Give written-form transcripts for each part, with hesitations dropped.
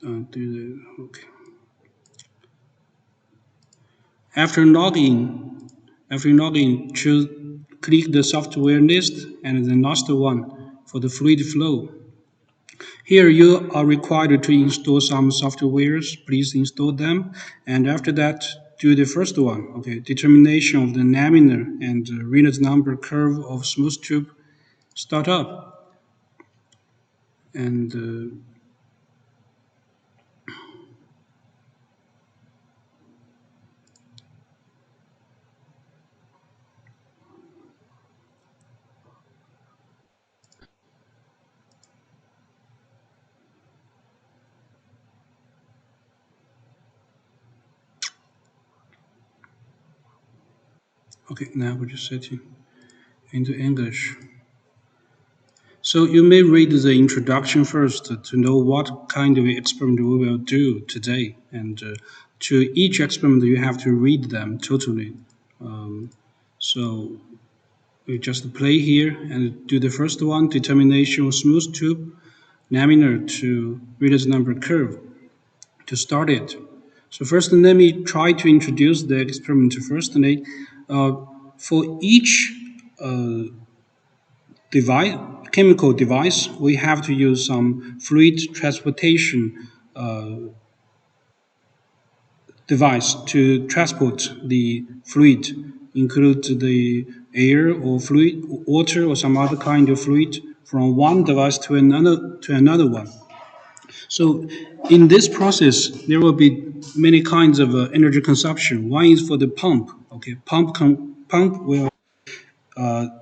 Okay. After login, choose click the software list and the last one for the fluid flow. Here you are required to install some softwares. Please install them, and after that, do the first one. Okay, determination of the laminar and Reynolds number curve of smooth tube startup, and okay. Now we're just setting into English. So you may read the introduction first to know what kind of experiment we will do today, and to each experiment you have to read them totally. So we just play here and do the first one, determination of smooth tube, laminar to Reynolds number curve to start it. So first, let me try to introduce the experiment firstly. Uh, for each device, chemical device, we have to use some fluid transportation device to transport the fluid, include the air or fluid, water or some other kind of fluid from one device to another one. So in this process, there will be many kinds of energy consumption. One is for the pump. Okay, pump will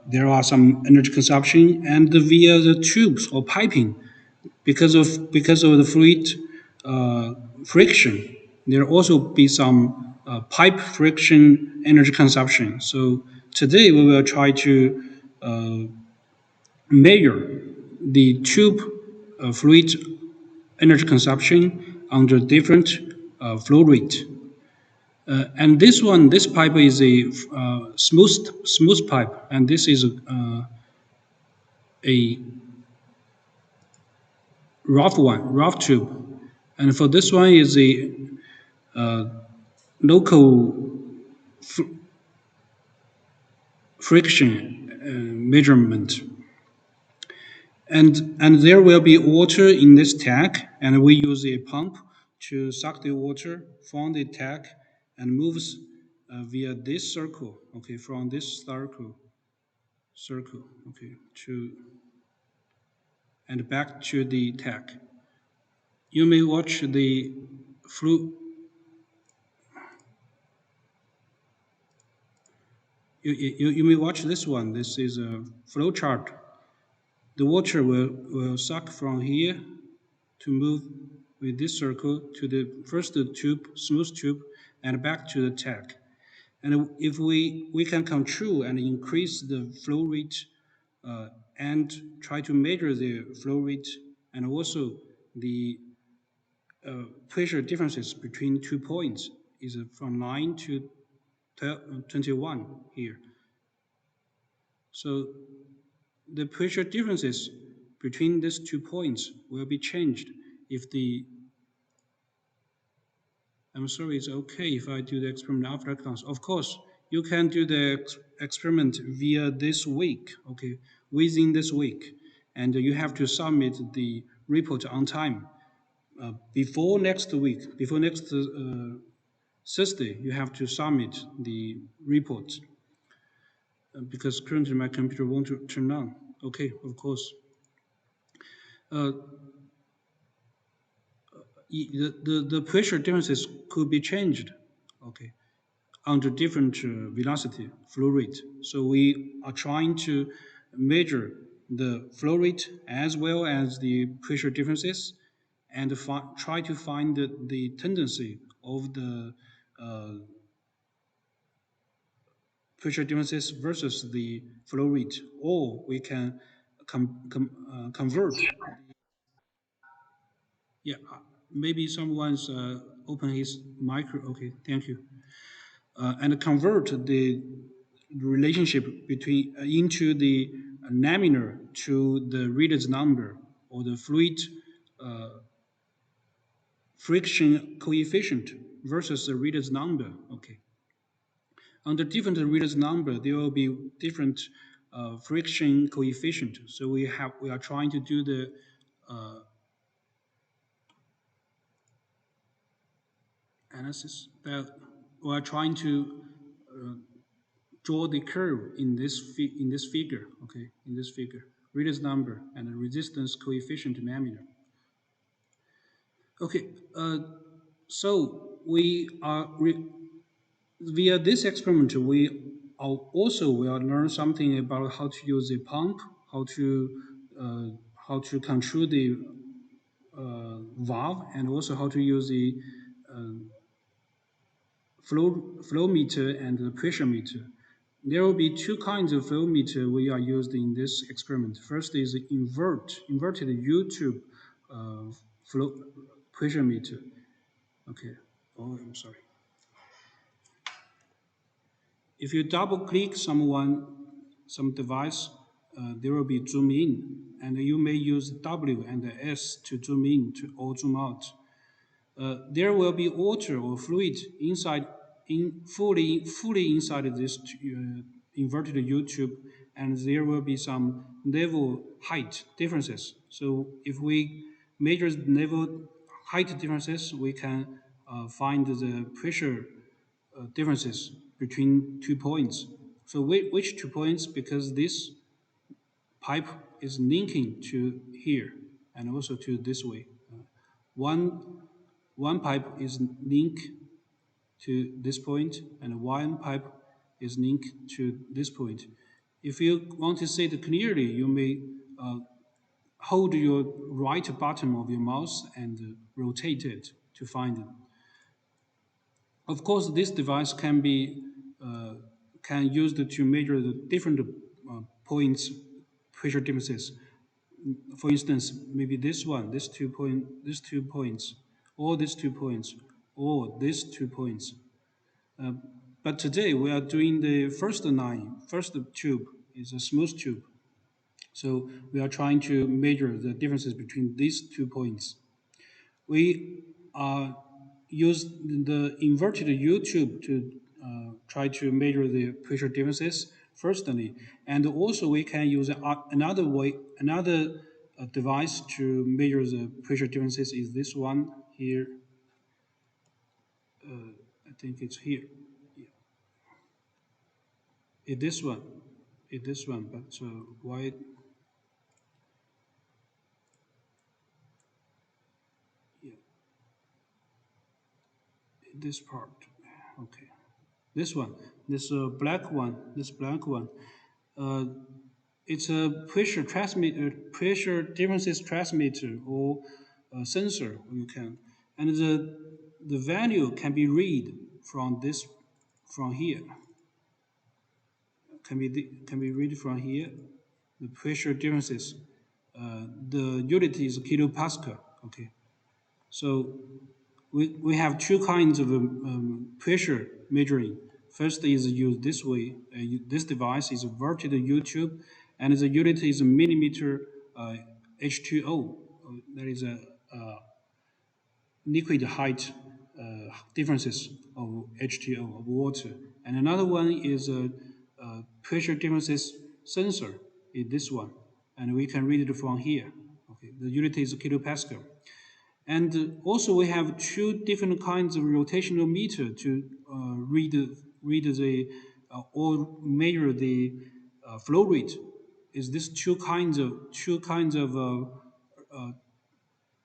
there are some energy consumption, and via the tubes or piping, because of the fluid friction, there also be some pipe friction energy consumption. So today we will try to measure the tube fluid energy consumption under different flow rate. And this pipe is a smooth pipe, and this is a rough tube. And for this one is a local friction measurement. And there will be water in this tank, and we use a pump to suck the water from the tank and moves via this circle, okay, from this circle, okay, to and back to the tank. You may watch the flu. You may watch this one. This is a flow chart. The water will suck from here to move with this circle to the first tube, smooth tube, and back to the tank. And if we can control and increase the flow rate and try to measure the flow rate and also the pressure differences between 2 points is from 9 to 21 here. So the pressure differences between these 2 points will be changed if the I'm sorry, it's okay if I do the experiment after class. Of course, you can do the experiment via this week, okay, within this week. And you have to submit the report on time. Before next week, before next Thursday, you have to submit the report because currently my computer won't turn on. Okay, of course. Uh, the pressure differences could be changed, okay, under different velocity flow rate. So we are trying to measure the flow rate as well as the pressure differences and try to find the tendency of the uh, pressure differences versus the flow rate, or we can convert. Yeah, maybe someone's open his micro. Okay, thank you. And convert the relationship between into the laminar to the Reynolds number or the fluid friction coefficient versus the reader's number. Okay. Under different reader's number, there will be different friction coefficient. So we are trying to do the analysis that we are trying to draw the curve in this figure. Okay, in this figure, reader's number and the resistance coefficient diameter. Okay, so we are via this experiment we also will learn something about how to use the pump, how to control the valve, and also how to use the flow meter and the pressure meter. There will be two kinds of flow meter we are used in this experiment. First is inverted U-tube flow pressure meter. Okay. Oh, I'm sorry. If you double click some device, there will be zoom in, and you may use W and S to zoom in or zoom out. There will be water or fluid fully inside this inverted U-tube, and there will be some level height differences. So if we measure the level height differences, we can find the pressure differences between 2 points. So which 2 points? Because this pipe is linking to here and also to this way. One pipe is linked to this point, and one pipe is linked to this point. If you want to see it clearly, you may hold your right button of your mouse and rotate it to find it. Of course, this device can be used to measure the different points pressure differences. For instance, maybe this one, these 2 points, or these 2 points, or these 2 points. But today we are doing the first tube is a smooth tube. So we are trying to measure the differences between these 2 points. We use the inverted U-tube to try to measure the pressure differences firstly, and also we can use another device to measure the pressure differences is this one here. I think it's here. Yeah. This one, but why? Yeah, this part. Okay, this one, this black one, it's a pressure differences transmitter or sensor. You can, and the value can be read from here. Can be read from here. The pressure differences. The unit is kilopascal. Okay, so we have two kinds of pressure measuring. First is used this way. This device is a inverted U-tube, and the unit is a millimeter H2O. That is a liquid height differences of H2O of water. And another one is a pressure differences sensor. Is this one, and we can read it from here. Okay, the unit is kilopascal. And also we have two different kinds of rotational meter to read the or measure the flow rate. Is this two kinds of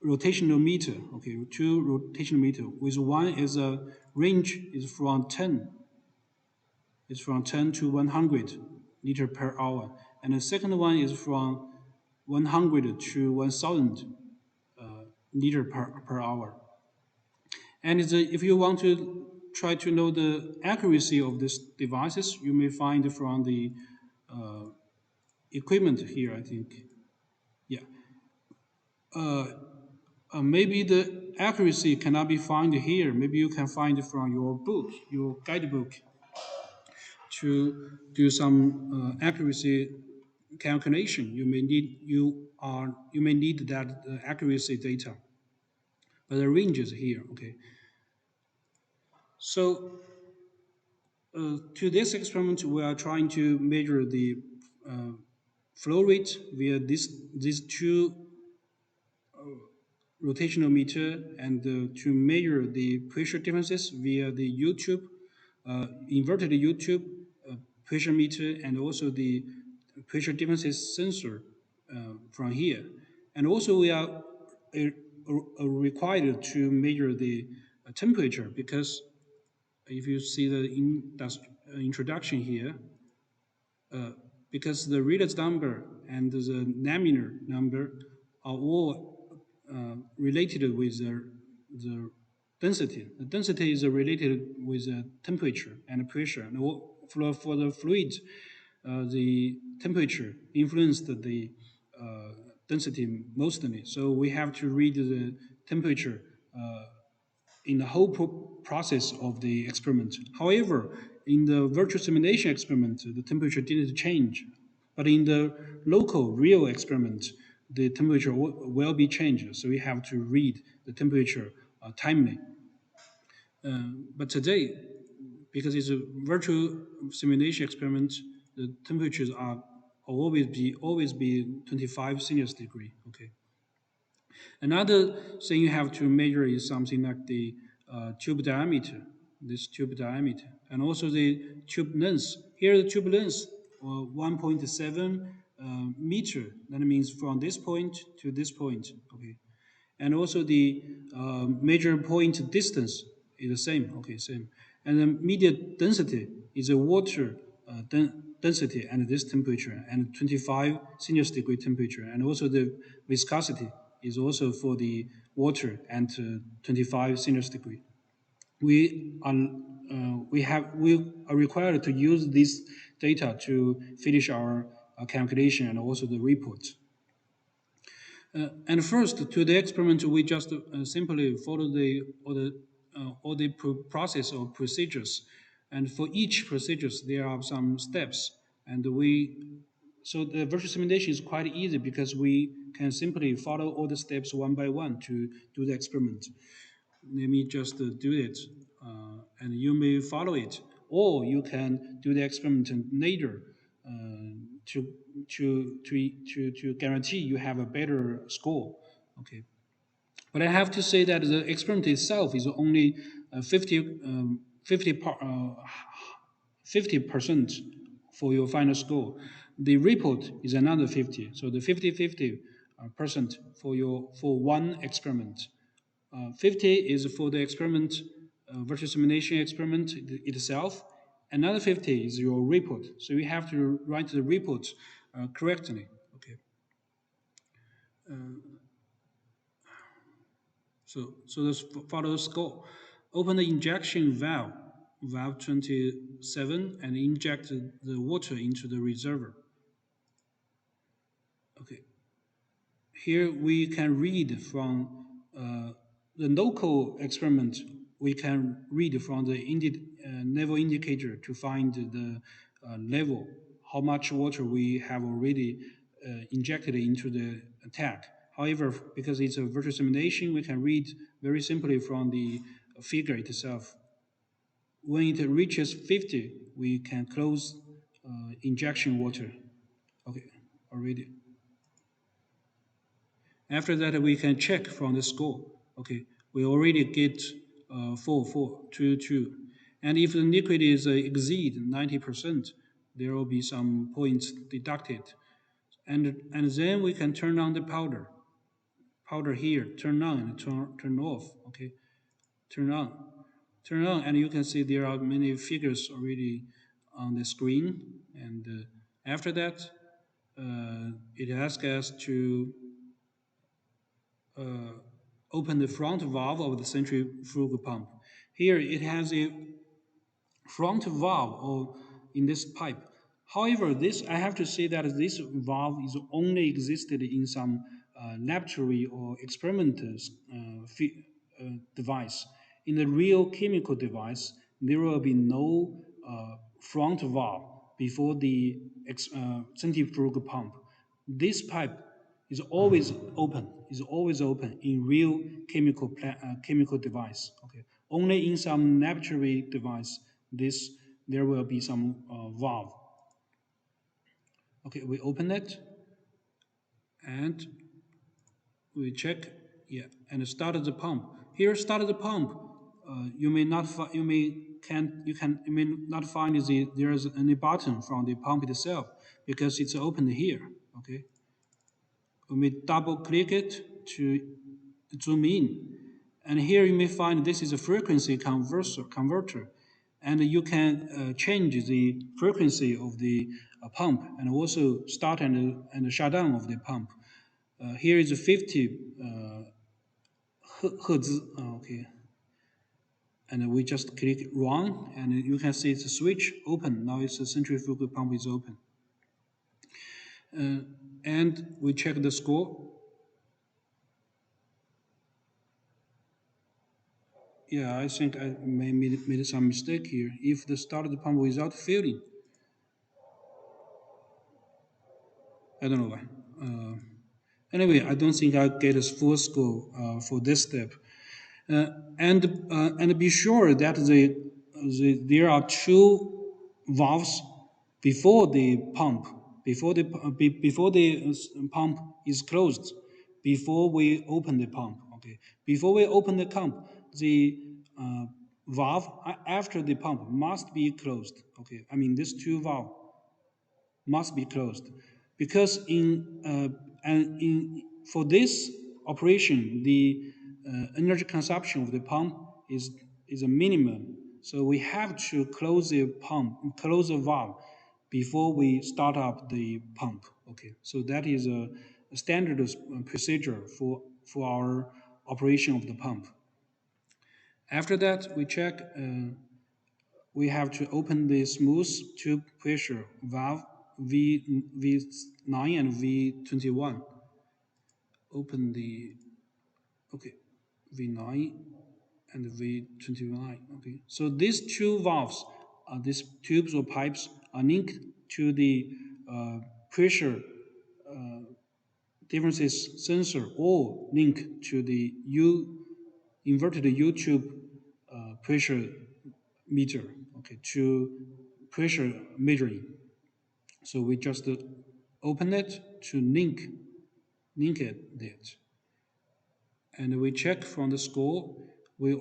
rotational meter? Okay, two rotational meter. With one is a range is from 10. It's from 10 to 100 liter per hour, and the second one is from 100 to 1,000 liter per hour. And if you want to try to know the accuracy of these devices, you may find from the equipment here, I think. Yeah. Maybe the accuracy cannot be found here. Maybe you can find it from your book, your guidebook, to do some accuracy calculation. You may need that accuracy data. but the range is here. Okay, so to this experiment, we are trying to measure the uh, flow rate via these two rotational meter, and to measure the pressure differences via the YouTube inverted YouTube pressure meter, and also the pressure differences sensor from here. And also we are required to measure the temperature, because if you see the introduction here, because the Redox number and the Laminar number are all related with the density. The density is related with the temperature and pressure. And for the fluid, the temperature influenced the density mostly. So we have to read the temperature in the whole process of the experiment. However, in the virtual simulation experiment, the temperature didn't change. But in the local real experiment, the temperature will be changed. So we have to read the temperature timely. But today, because it's a virtual simulation experiment, the temperatures are always be 25 Celsius degree. Okay. Another thing you have to measure is something like the tube diameter, this tube diameter, and also the tube length. Here, the tube length, 1.7 meter. That means from this point to this point. Okay, and also the major point distance is the same. Okay, same. And the media density is a water density and this temperature and 25 Celsius degree temperature, and also the viscosity is also for the water and 25 Celsius degree. We are required to use this data to finish our calculation and also the report. And first, to the experiment, we just simply follow all the process or procedures. And for each procedures, there are some steps. And so the virtual simulation is quite easy because we can simply follow all the steps one by one to do the experiment. Let me just do it, and you may follow it, or you can do the experiment later to to guarantee you have a better score. Okay, but I have to say that the experiment itself is only 50% for your final score. The report is another 50, so the 50% for one experiment. 50 is for the experiment, virtual simulation experiment itself. Another 50 is your report. So you have to write the report correctly. Okay. So this follows score. Open the injection valve, valve 27, and inject the water into the reservoir. Okay. Here we can read from the local experiment. We can read from the level indicator to find the level, how much water we have already injected into the tank. However, because it's a virtual simulation, we can read very simply from the figure itself. When it reaches 50, we can close injection water. Okay, already. After that, we can check from the score. Okay, we already get 4, 4, 2, 2. And if the liquid is exceed 90%, there will be some points deducted. And then we can turn on the powder. Powder here, turn on and turn off. Okay, turn on. Turn on, and you can see there are many figures already on the screen. And after that, it asks us to open the front valve of the centrifugal pump. Here it has a front valve or in this pipe. However, this I have to say that this valve is only existed in some laboratory or experimental device. In the real chemical device, there will be no front valve before the centrifugal pump. This pipe is always open. is always open in real chemical device. Okay, only in some laboratory device this there will be some valve. Okay, we open it and we check, yeah, and start the pump. Here, start the pump. You may not you may not find there is any button from the pump itself because it's open here. Okay, we may double click it to zoom in, and here you may find this is a frequency converter, and you can change the frequency of the pump and also start and shut down of the pump. Here is a 50 hertz. Okay, and we just click run, and you can see it's a switch open. Now it's a centrifugal pump is open. And we check the score. Yeah, I think I made some mistake here. If the start the pump without filling, I don't know why. Anyway, I don't think I get a full score for this step. And be sure that there are two valves before the pump, before the pump is closed, before we open the pump. Okay, before we open the pump, the valve after the pump must be closed. Okay, I mean these two valves must be closed because for this operation the energy consumption of the pump is a minimum, so we have to close the valve before we start up the pump. Okay, so that is a standard procedure for our operation of the pump. After that we check, we have to open the smooth tube pressure valve V9 and V21. Open the, okay, V9 and V29. Okay, so these two valves, these tubes or pipes are linked to the pressure differences sensor or linked to the inverted U tube pressure meter, okay, to pressure measuring. So we just open it to link it, and we check from the score. We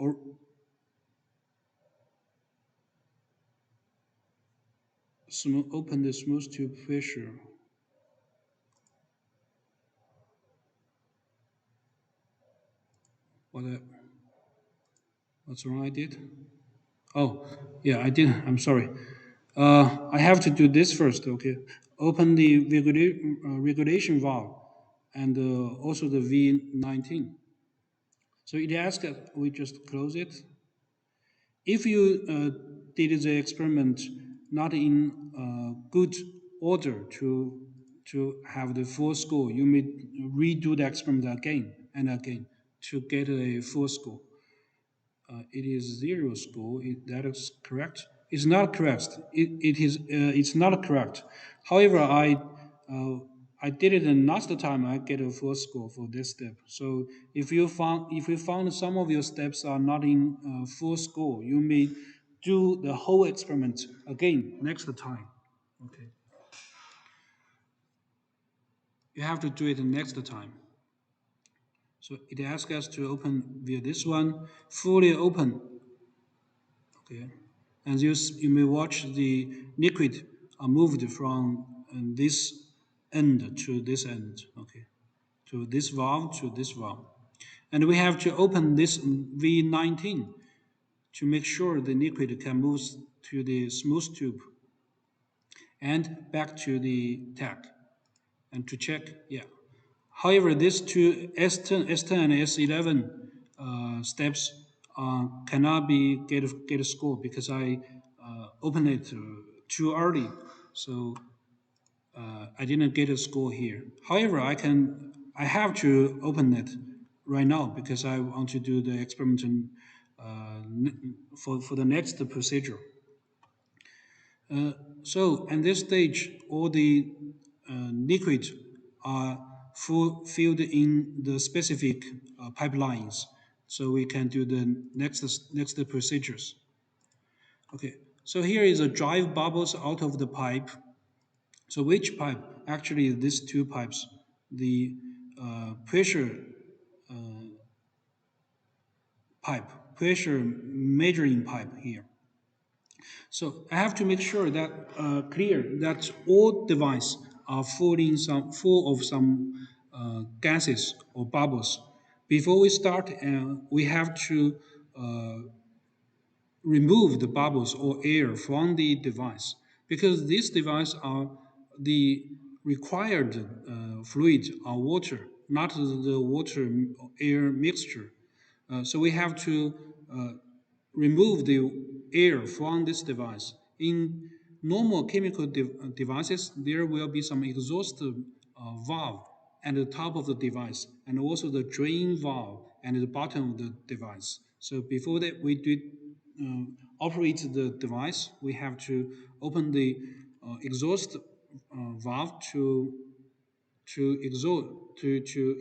open the smooth tube pressure. What's wrong? I did. Oh, yeah, I did. I'm sorry. I have to do this first. Okay, open the regulation valve and also the V19. So it asks us, we just close it. If you did the experiment not in good order to have the full score, you may redo the experiment again and again to get a full score. It is zero score. That is correct. It's not correct. It is. It's not correct. However, I did it, and last time I get a full score for this step. So if you found some of your steps are not in full score, you may do the whole experiment again next time. Okay. You have to do it next time. So it asks us to open via this one, fully open. Okay, and you may watch the liquid are moved from this end to this end. Okay, to this valve, and we have to open this V19 to make sure the liquid can move to the smooth tube and back to the tach, and to check, yeah. However, these two S10 and S11 steps cannot be get a score because I opened it too early, so I didn't get a score here. However, I have to open it right now because I want to do the experiment for the next procedure. So at this stage, all the liquids are filled in the specific pipelines. So we can do the next procedures. Okay, so here is a drive bubbles out of the pipe. So which pipe? Actually, these two pipes, the pressure pipe, pressure measuring pipe here. So I have to make sure that clear that all devices are full of some gases or bubbles. Before we start, we have to remove the bubbles or air from the device because these devices are the required fluid are water, not the water air mixture. So we have to uh, remove the air from this device. In normal chemical devices, there will be some exhaust valve at the top of the device and also the drain valve at the bottom of the device. So before that we do uh, operate the device, we have to open the exhaust valve to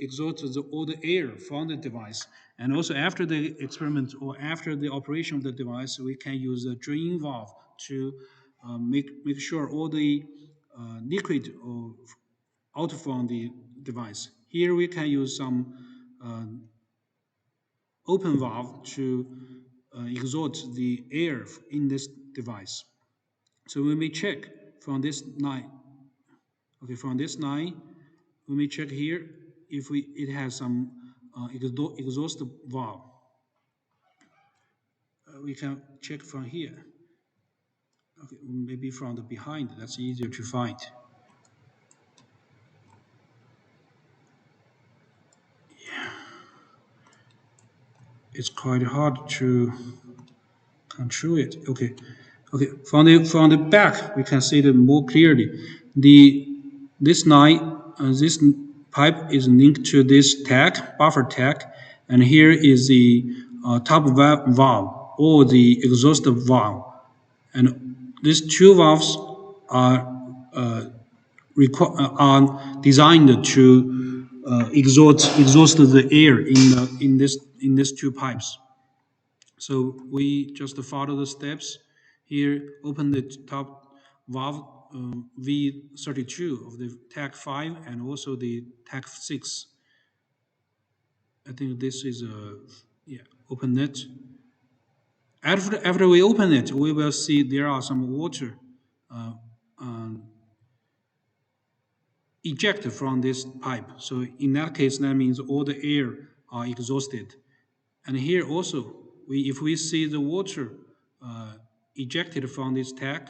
exhaust all the air from the device. And also after the experiment or after the operation of the device, we can use a drain valve to make sure all the liquid out from the device. Here we can use some uh, open valve to exhaust the air in this device. So we may check from this line. Okay, from this line, we may check here if it has some exhaust valve. We can check from here. Okay, maybe from the behind. That's easier to find. It's quite hard to control it. Okay, okay. From the back, we can see it more clearly. The this line, this pipe is linked to this tag, buffer tag, and here is the top valve or the exhaust valve. And these two valves are are designed to exhaust the air in these two pipes. So we just follow the steps here. Open the top valve V32 of the tag 5 and also the tag 6. I think this is a yeah. Open it. After we open it, we will see there are some water ejected from this pipe. So in that case, that means all the air are exhausted. And here also, if we see the water ejected from this tag,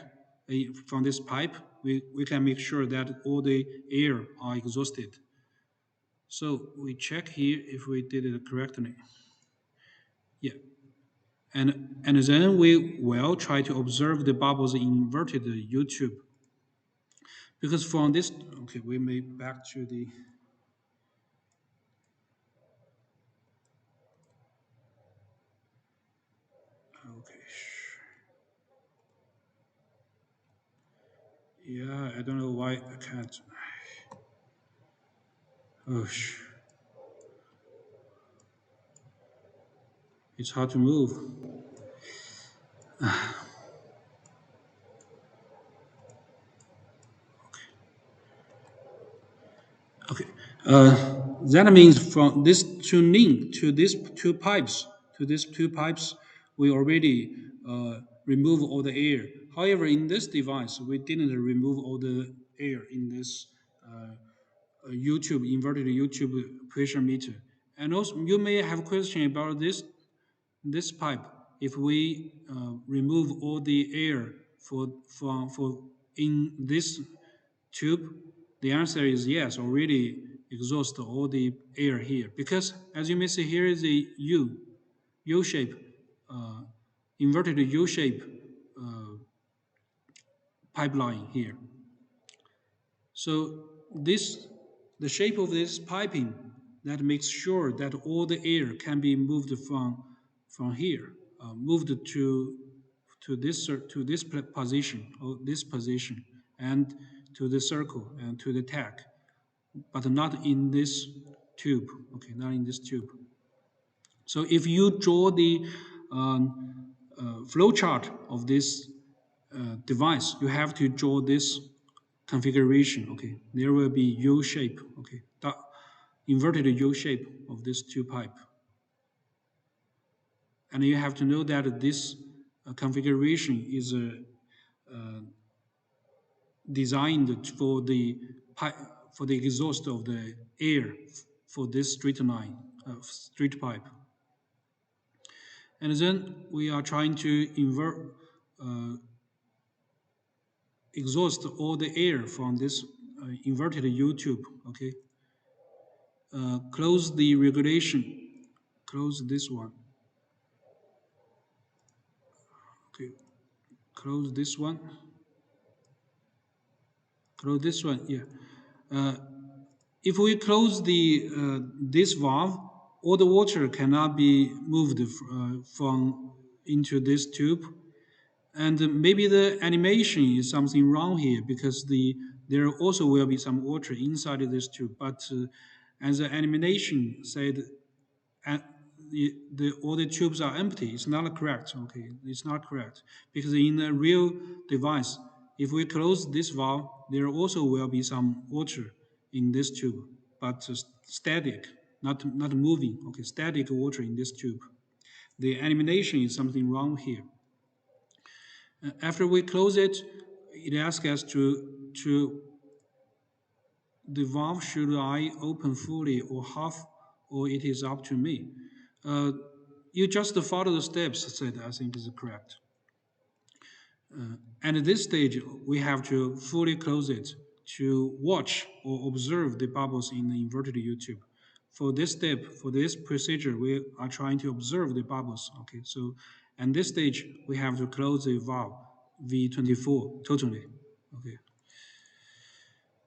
from this pipe, we can make sure that all the air are exhausted. So we check here if we did it correctly. Yeah. And then we will try to observe the bubbles in inverted U-tube. Because from this, okay, we may back to the, okay. Yeah, I don't know why I can't. Oh, it's hard to move. Okay. That means from this to link to these two pipes, we already remove all the air. However, in this device, we didn't remove all the air in this inverted U-tube pressure meter. And also, you may have a question about this pipe. If we remove all the air for in this tube, the answer is yes, already exhaust all the air here. Because as you may see, here is a U shape, uh, inverted U shape pipeline here. So this, the shape of this piping that makes sure that all the air can be moved from here, moved to this position or this position, and to the circle and to the tag. but not in this tube. Okay, not in this tube. So if you draw the flow chart of this device, you have to draw this configuration. Okay, there will be U shape. Okay, the inverted U shape of this tube pipe, and you have to know that this configuration is designed for the exhaust of the air for this straight line, straight pipe. And then we are trying to exhaust all the air from this inverted U tube. Okay, close the regulation, close this one. Okay, close this one. Close this one. Yeah. If we close the this valve, all the water cannot be moved from into this tube, and maybe the animation is something wrong here because there also will be some water inside of this tube. But as the animation said, uh, all the tubes are empty. It's not correct. Okay, it's not correct because in a real device, if we close this valve, there also will be some water in this tube, but static, not moving. Okay, static water in this tube. The animation is something wrong here. After we close it, it asks us to the valve should I open fully or half, or it is up to me. Uh, you just follow the steps said I think is correct. And at this stage, we have to fully close it to watch or observe the bubbles in the inverted U tube. For this step, for this procedure, we are trying to observe the bubbles. Okay, so at this stage, we have to close the valve V24 totally. Okay.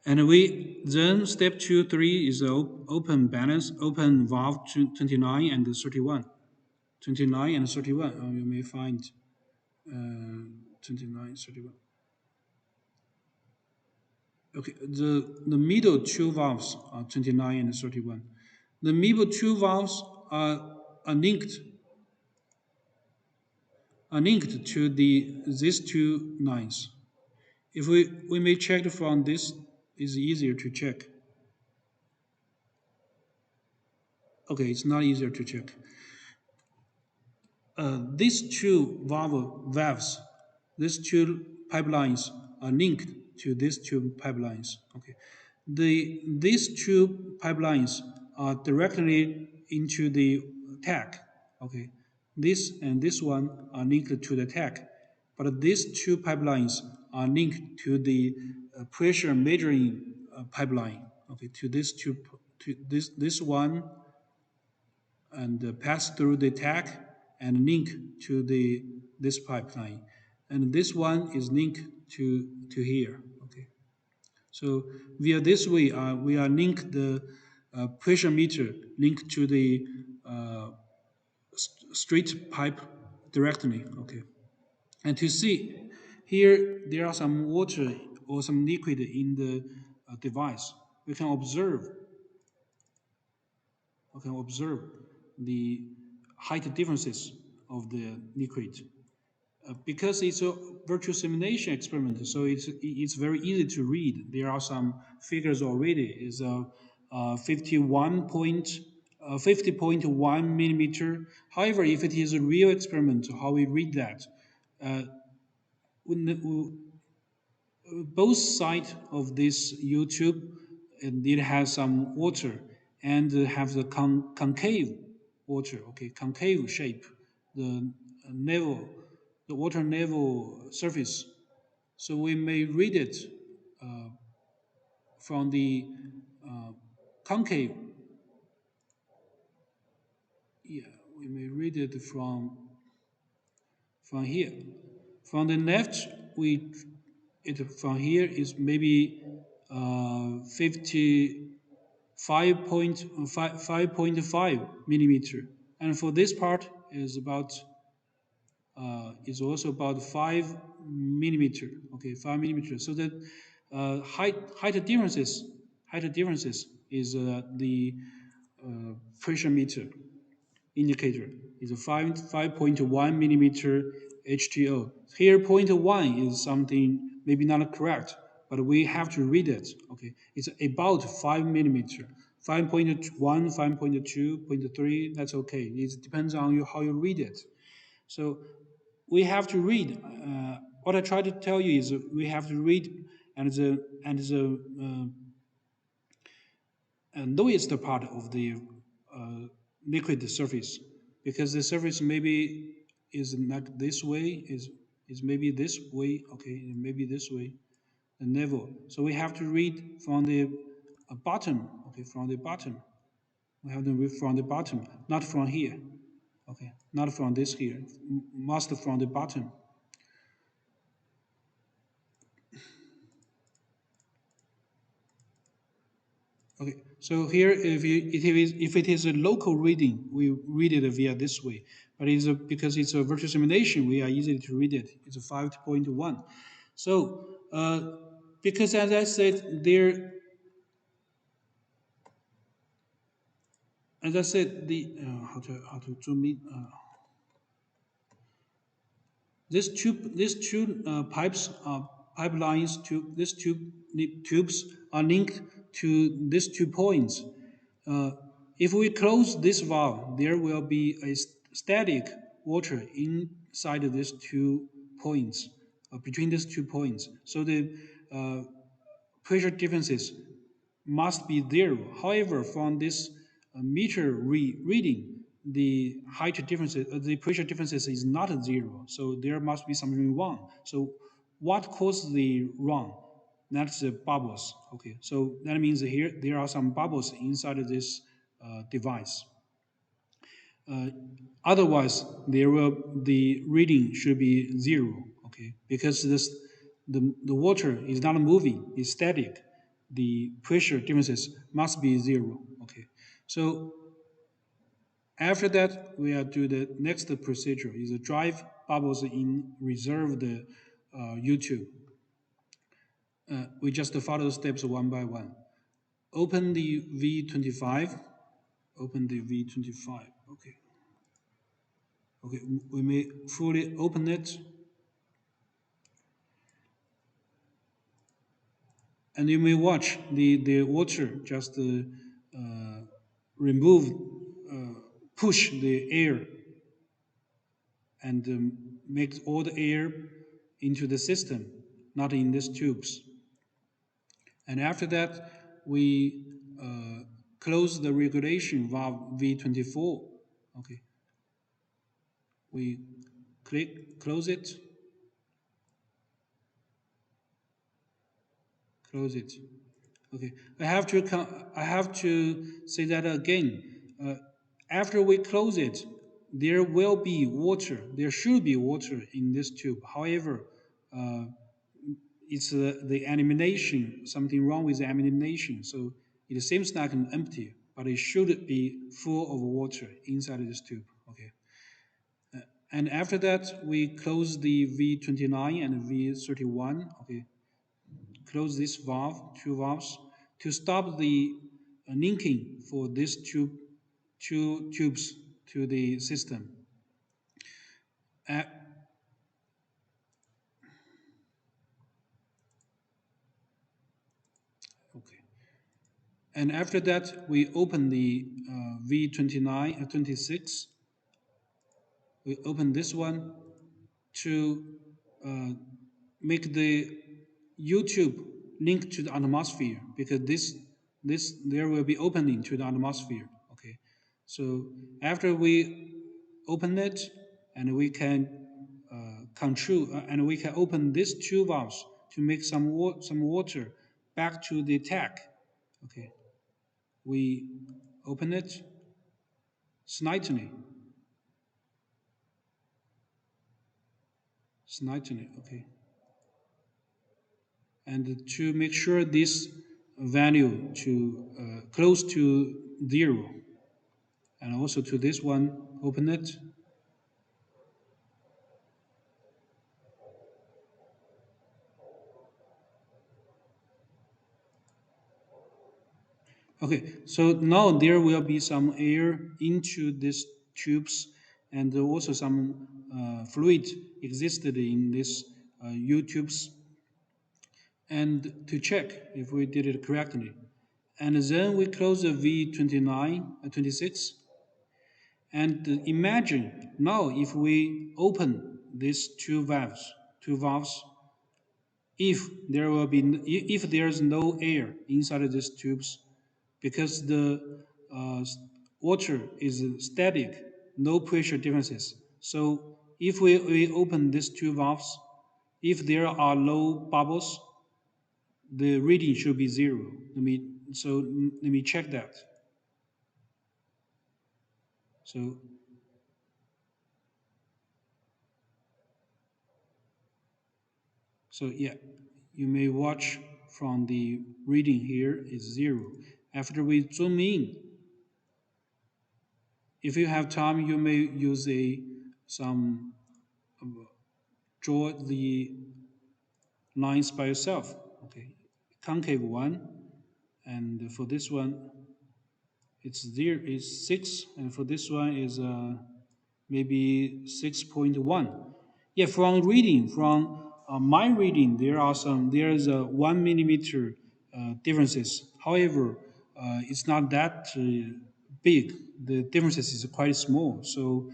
And we then step 2, 3 is open balance, open valve 29 and 31. 29 and 31, you may find 29, 31. Okay, the middle two valves are 29 and 31. The middle two valves are linked to these two lines. If we may check from this, is easier to check. Okay, it's not easier to check. These two valves, these two pipelines are linked to these two pipelines. Okay, these two pipelines are directly into the tach. Okay, this and this one are linked to the tach, but these two pipelines are linked to the pressure measuring pipeline. Okay, to this one and pass through the tach and link to this pipeline, and this one is linked to here. Okay, so via this way we are link the pressure meter linked to the straight pipe directly. Okay, and to see here there are some water or some liquid in the device. We can observe the height differences of the liquid. Because it's a virtual simulation experiment, so it's very easy to read. There are some figures already. Is 50.1 millimeter. However, if it is a real experiment, how we read that? Both sides of this U tube, and it has some water and have the concave water. Okay, concave shape, the navel, the water navel surface. So we may read it from the concave. Yeah, we may read it from here. From the left, from here is maybe 5.5 millimeter, and for this part is also about 5 millimeter. Okay, 5 millimeter. So that height differences height differences is the pressure meter indicator is a 5.1 millimeter HTO. Here, 0.1 is something maybe not correct, but we have to read it. Okay, it's about 5 millimeter, 5.1, 5.2, 0.3. That's okay. It depends on you how you read it. So we have to read. What I try to tell you is we have to read and lowest part of the uh, liquid surface, because the surface maybe is not this way, is maybe this way, okay, maybe this way, the level. So we have to read from the bottom, okay, from the bottom. We have to read from the bottom, not from here, okay, not from this here, must from the bottom. Okay, so here, if it is a local reading, we read it via this way. But because it's a virtual simulation, we are easy to read it. It's a 5.1. So, because as I said, the how to zoom in. These two pipelines to these two tubes are linked to these 2 points. Uh, if we close this valve, there will be a static water inside of these 2 points, between these 2 points. So the uh, pressure differences must be zero. However, from this meter reading, the height differences, the pressure differences is not zero. So there must be something wrong. So what caused the wrong? That's the bubbles. Okay, so that means here there are some bubbles inside of this device. Uh, Otherwise, the reading should be zero. Okay, because the water is not moving; it's static. The pressure differences must be zero. Okay, so after that, we are do the next procedure is drive bubbles in reserved YouTube. We just follow the steps one by one. Open the V25. Open the V25. Okay. Okay, we may fully open it, and you may watch the water just remove, push the air and make all the air into the system, not in these tubes. And after that, we close the regulation valve V24. Okay, we close it, close it. Okay, I have to say that again. Uh, After we close it, there will be water. There should be water in this tube. However, uh, it's the animation, something wrong with the animation. So it seems like an empty, but it should be full of water inside this tube. Okay. And after that, we close the V29 and V31. Okay, close this valve, two valves, to stop the linking for these two tubes to the system. Uh, okay. And after that, we open the V29, 26. We open this one to uh, make the YouTube link to the atmosphere, because this there will be opening to the atmosphere. Okay, so after we open it, and we can control, and we can open these two valves to make some water back to the tank. Okay, we open it slightly, slightly. Okay, and to make sure this value to close to zero, and also to this one, open it. Okay, so now there will be some air into these tubes, and also some fluid existed in these U tubes, and to check if we did it correctly. And then we close the V29, 26, and imagine now if we open these two valves, if there will be if there's no air inside of these tubes, because the water is static, no pressure differences. So if we open these two valves, if there are low bubbles, the reading should be zero. Let me check that. So yeah, you may watch from the reading here is zero. After we zoom in, if you have time, you may use a some draw the lines by yourself. Okay, concave one, and for this one it's there is 6, and for this one is maybe 6.1. Yeah, from reading, from my reading, there is a 1 millimeter differences. However, it's not that big. The differences is quite small. So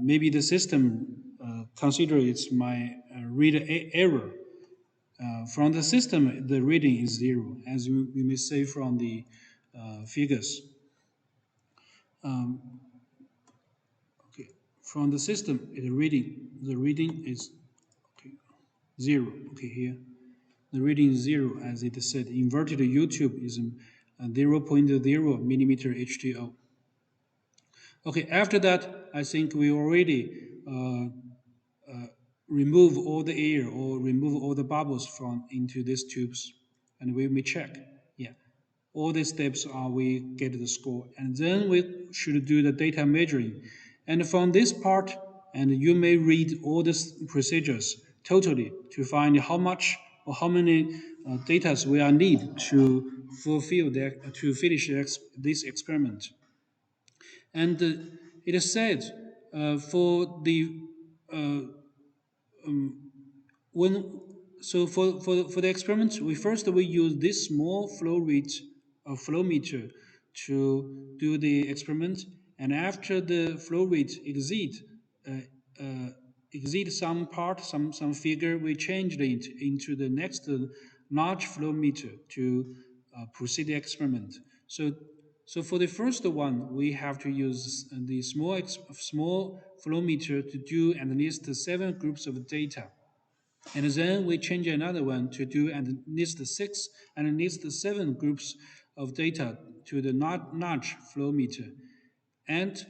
maybe the system consider it's my error. From the system, the reading is zero, as we may say from the figures. Okay, from the system, the reading is okay, zero. Okay, here the reading is zero, as it said. Inverted YouTube is 0.0 millimeter HTO. Okay, after that, I think we already remove all the air or remove all the bubbles from into these tubes, and we may check. Yeah, all these steps are we get the score, and then we should do the data measuring. And from this part, and you may read all these procedures totally to find how much or how many data we are need to fulfill to finish this experiment. And it is said for the when for the experiment, we use this small flow rate flow meter to do the experiment, and after the flow rate uh, uh, exceed some part, some figure, we changed it into the next large flow meter to proceed the experiment. So for the first one, we have to use the small flow meter to do at least 7 groups of data. And then we change another one to do at least 6 and at least 7 groups of data to the large flow meter. And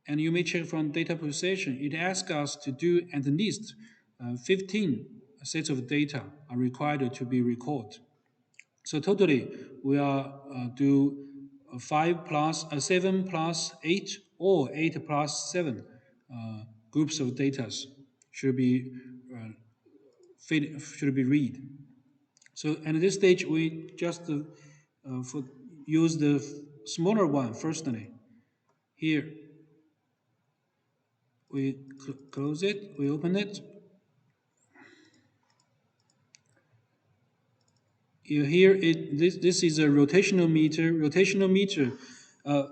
and you may check from data processing. It asks us to do at least 15 sets of data are required to be recorded. So totally, we are do 7 plus 8 or 8 plus 7 groups of data should be uh, should be read. So at this stage, we just use the smaller one firstly. Here we close it, we open it. You hear it. This is a rotational meter. Rotational meter. Uh,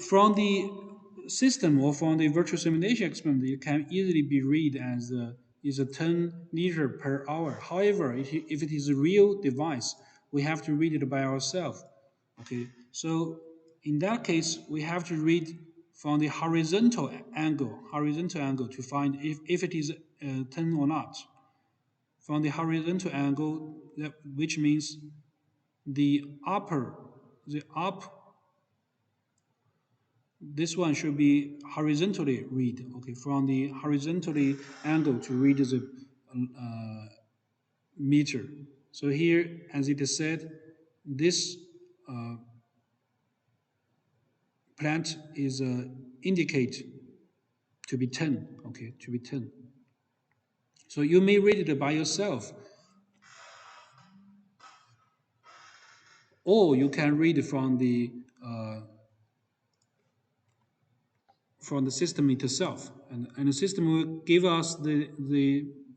from the system or from the virtual simulation experiment, it can easily be read as is a 10 liter per hour. However, if it is a real device, we have to read it by ourselves. Okay, so in that case, we have to read from the horizontal angle to find if it is 10 or not. From the horizontal angle, which means the upper, the up this one should be horizontally read. Okay, from the horizontally angle to read the uh, meter. So here, as it is said, this uh, plant is indicate to be 10. Okay, to be 10. So you may read it by yourself. or you can read from the system itself, and the system will give us the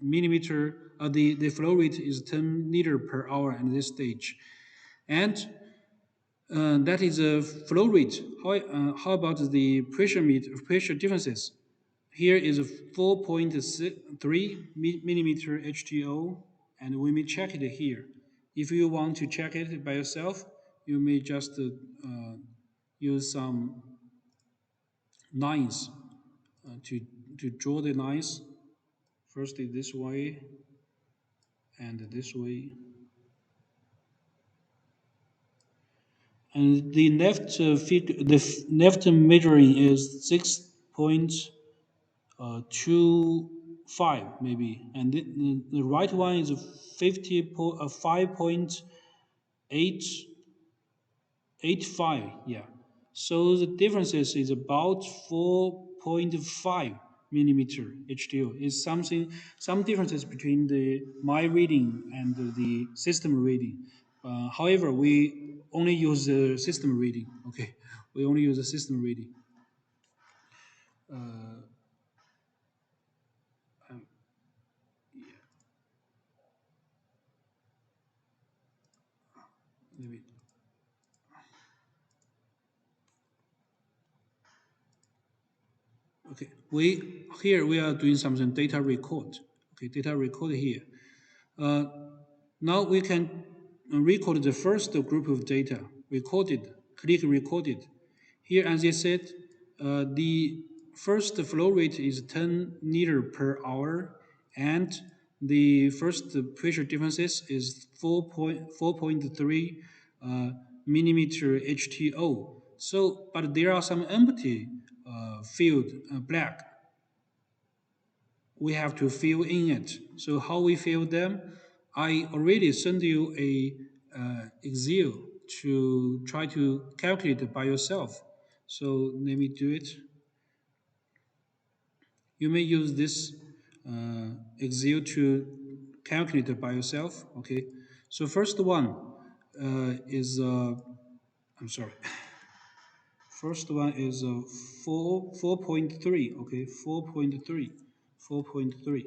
millimeter, the flow rate is 10 liter per hour at this stage, and that is a flow rate. How about the pressure differences? Here is a 4.3 millimeter HTO, and we may check it here. If you want to check it by yourself, you may just use some lines to draw the lines. First is this way and this way. And the left measuring is 6.25 maybe, and the right one is 5.85. Yeah. So the differences is about 4.5 millimeter HTO. Is some differences between the my reading and the system reading. However, we only use the system reading. Okay, we only use the system reading. Let me Okay, we are doing something data record. Okay, data record here. Uh, Now we can record the first group of data recorded. Click recorded. Here, as I said, the first flow rate is 10 liter per hour, and the first pressure differences is 4.3 millimeter HTO. So, but there are some empty field black. We have to fill in it. So how we fill them? I already sent you a Excel to try to calculate it by yourself. So let me do it. You may use this Excel to calculate it by yourself. Okay. So first one is I'm sorry. First one is 4.3. Okay, 4.3, 4.3,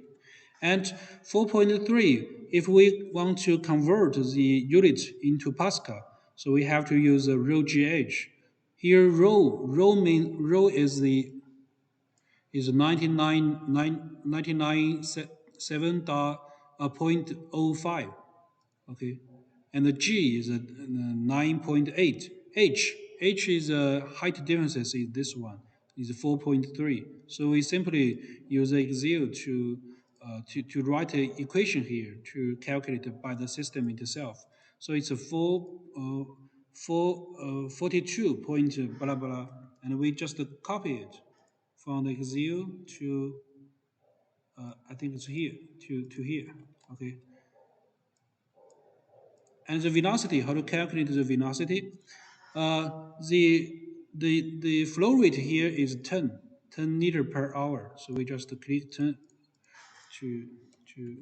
and 4.3. If we want to convert the unit into Pascal, so we have to use a rho GH. Here, rho is the is 99.7.05. Okay, and the G is a 9.8. H is a height differences in this one is 4.3. So we simply use Excel to write an equation here to calculate it by the system itself. So it's a 42 point blah blah, and we just copy it from the Excel to I think it's here to here. Okay, and the velocity, how to calculate the velocity? Uh, the the flow rate here is 10 liter per hour. So we just click 10 to to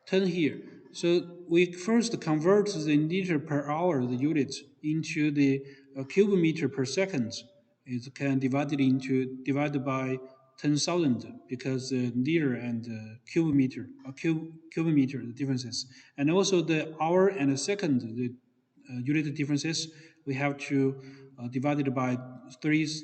10 here. So we first convert the liter per hour, the unit, into the cubic meter per second. It can divide it into divided by 10,000 because liter and cubic meter the differences, and also the hour and the second the unit differences we have to divide it by 36.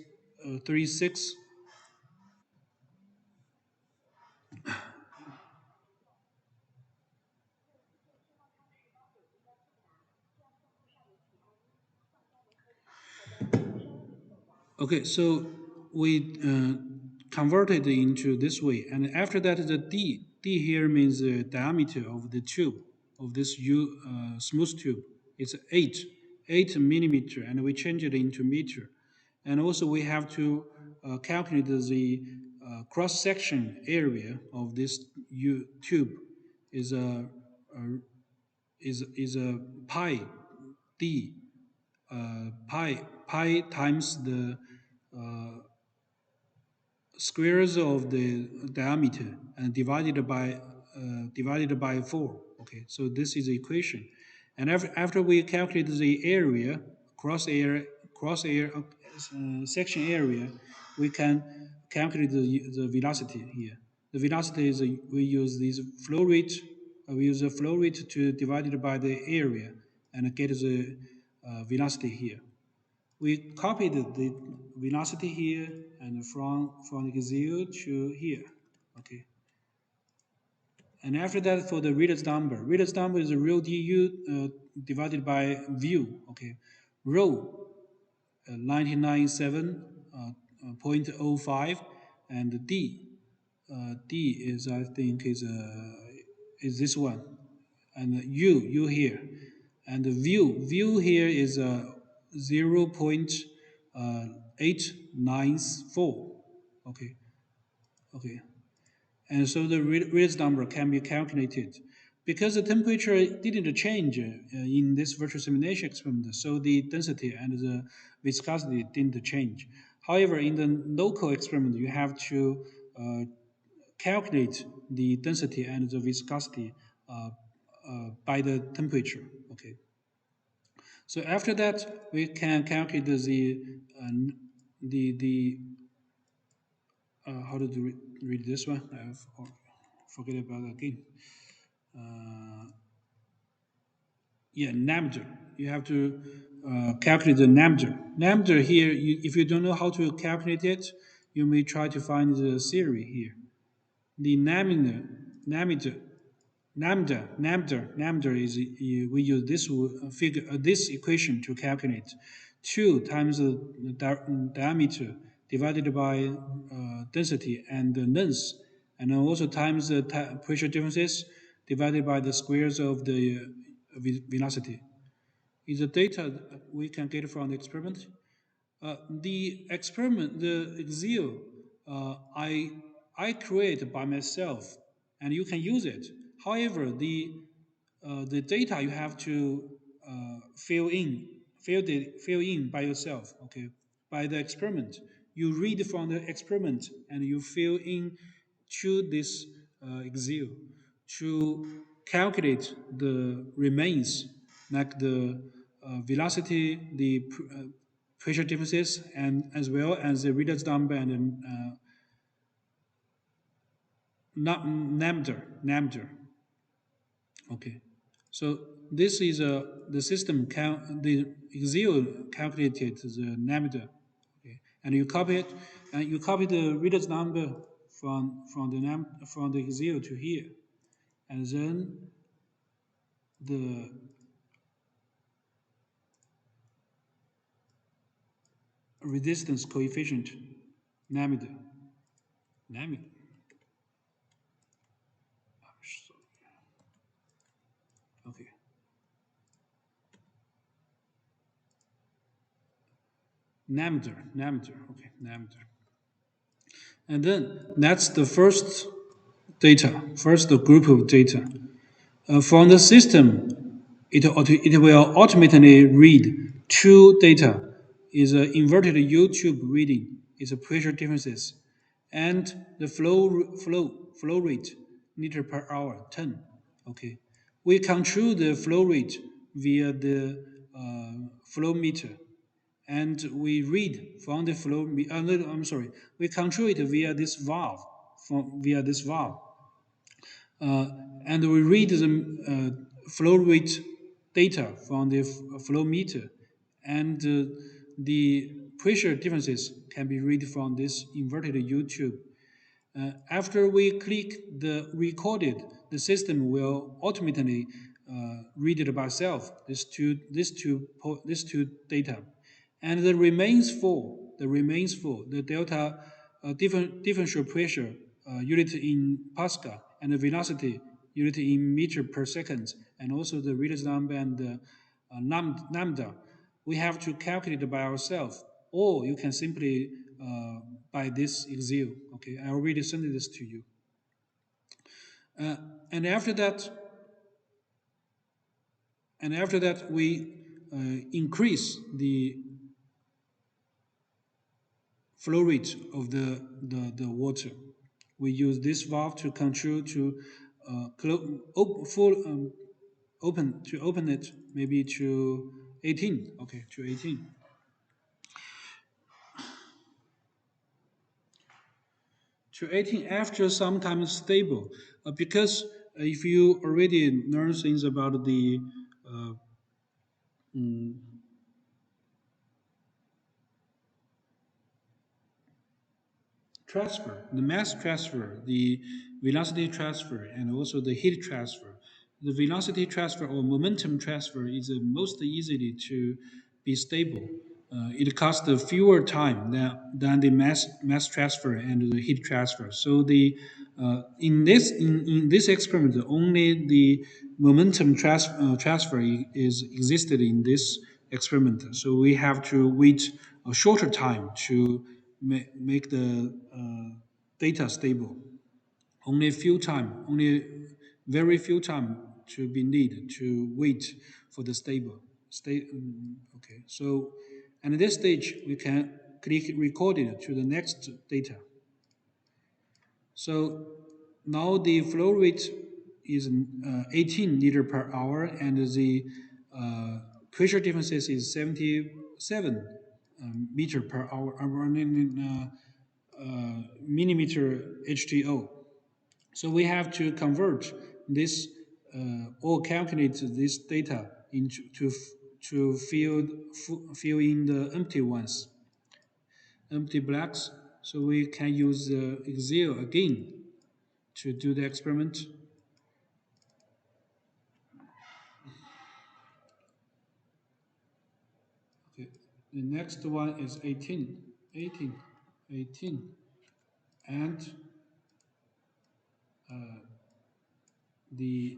Okay, so we converted into this way, and after that, the D here means the diameter of the tube of this smooth tube. It's 8 millimeter, and we change it into meter. And also, we have to calculate the cross section area of this tube is a is a pi d pi times the squares of the diameter and divided by 4. Okay, so this is the equation, And after we calculate the area, cross air section area, we can calculate the velocity here. The velocity is we use this flow rate. We use the flow rate to divide it by the area and get the velocity here. We copied the velocity here and from the 0 to here. Okay. And after that, for the Redox number is rho du divided by view. Okay, rho 1997.05 and d is I think is this one, and u here, and the view here is 0.894. Okay, okay. And so the Redox number can be calculated. Because the temperature didn't change in this virtual simulation experiment, so the density and the viscosity didn't change. However, in the local experiment, you have to calculate the density and the viscosity by the temperature. Okay. So after that, we can calculate the how to read this one. I forget about it again. Yeah, Namdur. You have to calculate the Namdur. Namdur here, if you don't know how to calculate it, you may try to find the theory here. The Namdur, Namdur is we use this figure, this equation to calculate 2 times the diameter divided by density and the length, and also times the pressure differences divided by the squares of the velocity. Is the data we can get from the experiment. The experiment, the Excel, I create by myself, and you can use it. However, the data you have to fill in by yourself. Okay, by the experiment. You read from the experiment and you fill in to this Excel to calculate the remains, like the velocity, the pressure differences, and as well as the redox number and Namdur. Okay, so this is the system the Excel calculated the Namdur. Okay, and you copy it, and you copy the redox number from the Excel to here, and then the resistance coefficient Namdur. Namdur. Okay. Namdur. Okay, Namdur. And then that's the first first group of data. From the system, it will automatically read two data. Is an inverted U-tube reading, is a pressure differences, and the flow rate liter per hour 10. Okay, we control the flow rate via the flow meter, and we read from the flow. No, I'm sorry, we control it via this valve. Via this valve, and we read the flow rate data from the flow meter, and the pressure differences can be read from this inverted U-tube. After we click the recorded, the system will automatically read it by itself. These two data, and the remains full. The delta differential pressure unit in Pascal, and the velocity unit in meter per second, and also the redox number and the lambda. We have to calculate it by ourselves, or you can simply by this Excel. Okay, I already sent this to you. Uh, and after that, we increase the flow rate of the water. We use this valve to control to full open it maybe to 18. Okay, to 18. To 18 after sometimes stable, because if you already learn things about the uh, transfer, the mass transfer, the velocity transfer, and also the heat transfer. The velocity transfer or momentum transfer is the most easily to be stable. It costs fewer time than the mass transfer and the heat transfer. So the in this experiment, only the transfer is existed in this experiment. So we have to wait a shorter time to make the data stable. Only few time, only very few time to be needed to wait for the stable. Okay. So, and at this stage, we can click record it to the next data. So now the flow rate is 18 liter per hour, and the pressure differences is 77 meter per hour, millimeter HTO. So we have to convert this or calculate this data into to fill in the empty ones, empty blocks. So we can use the Excel again to do the experiment. Okay. The next one is 18, 18, 18, and the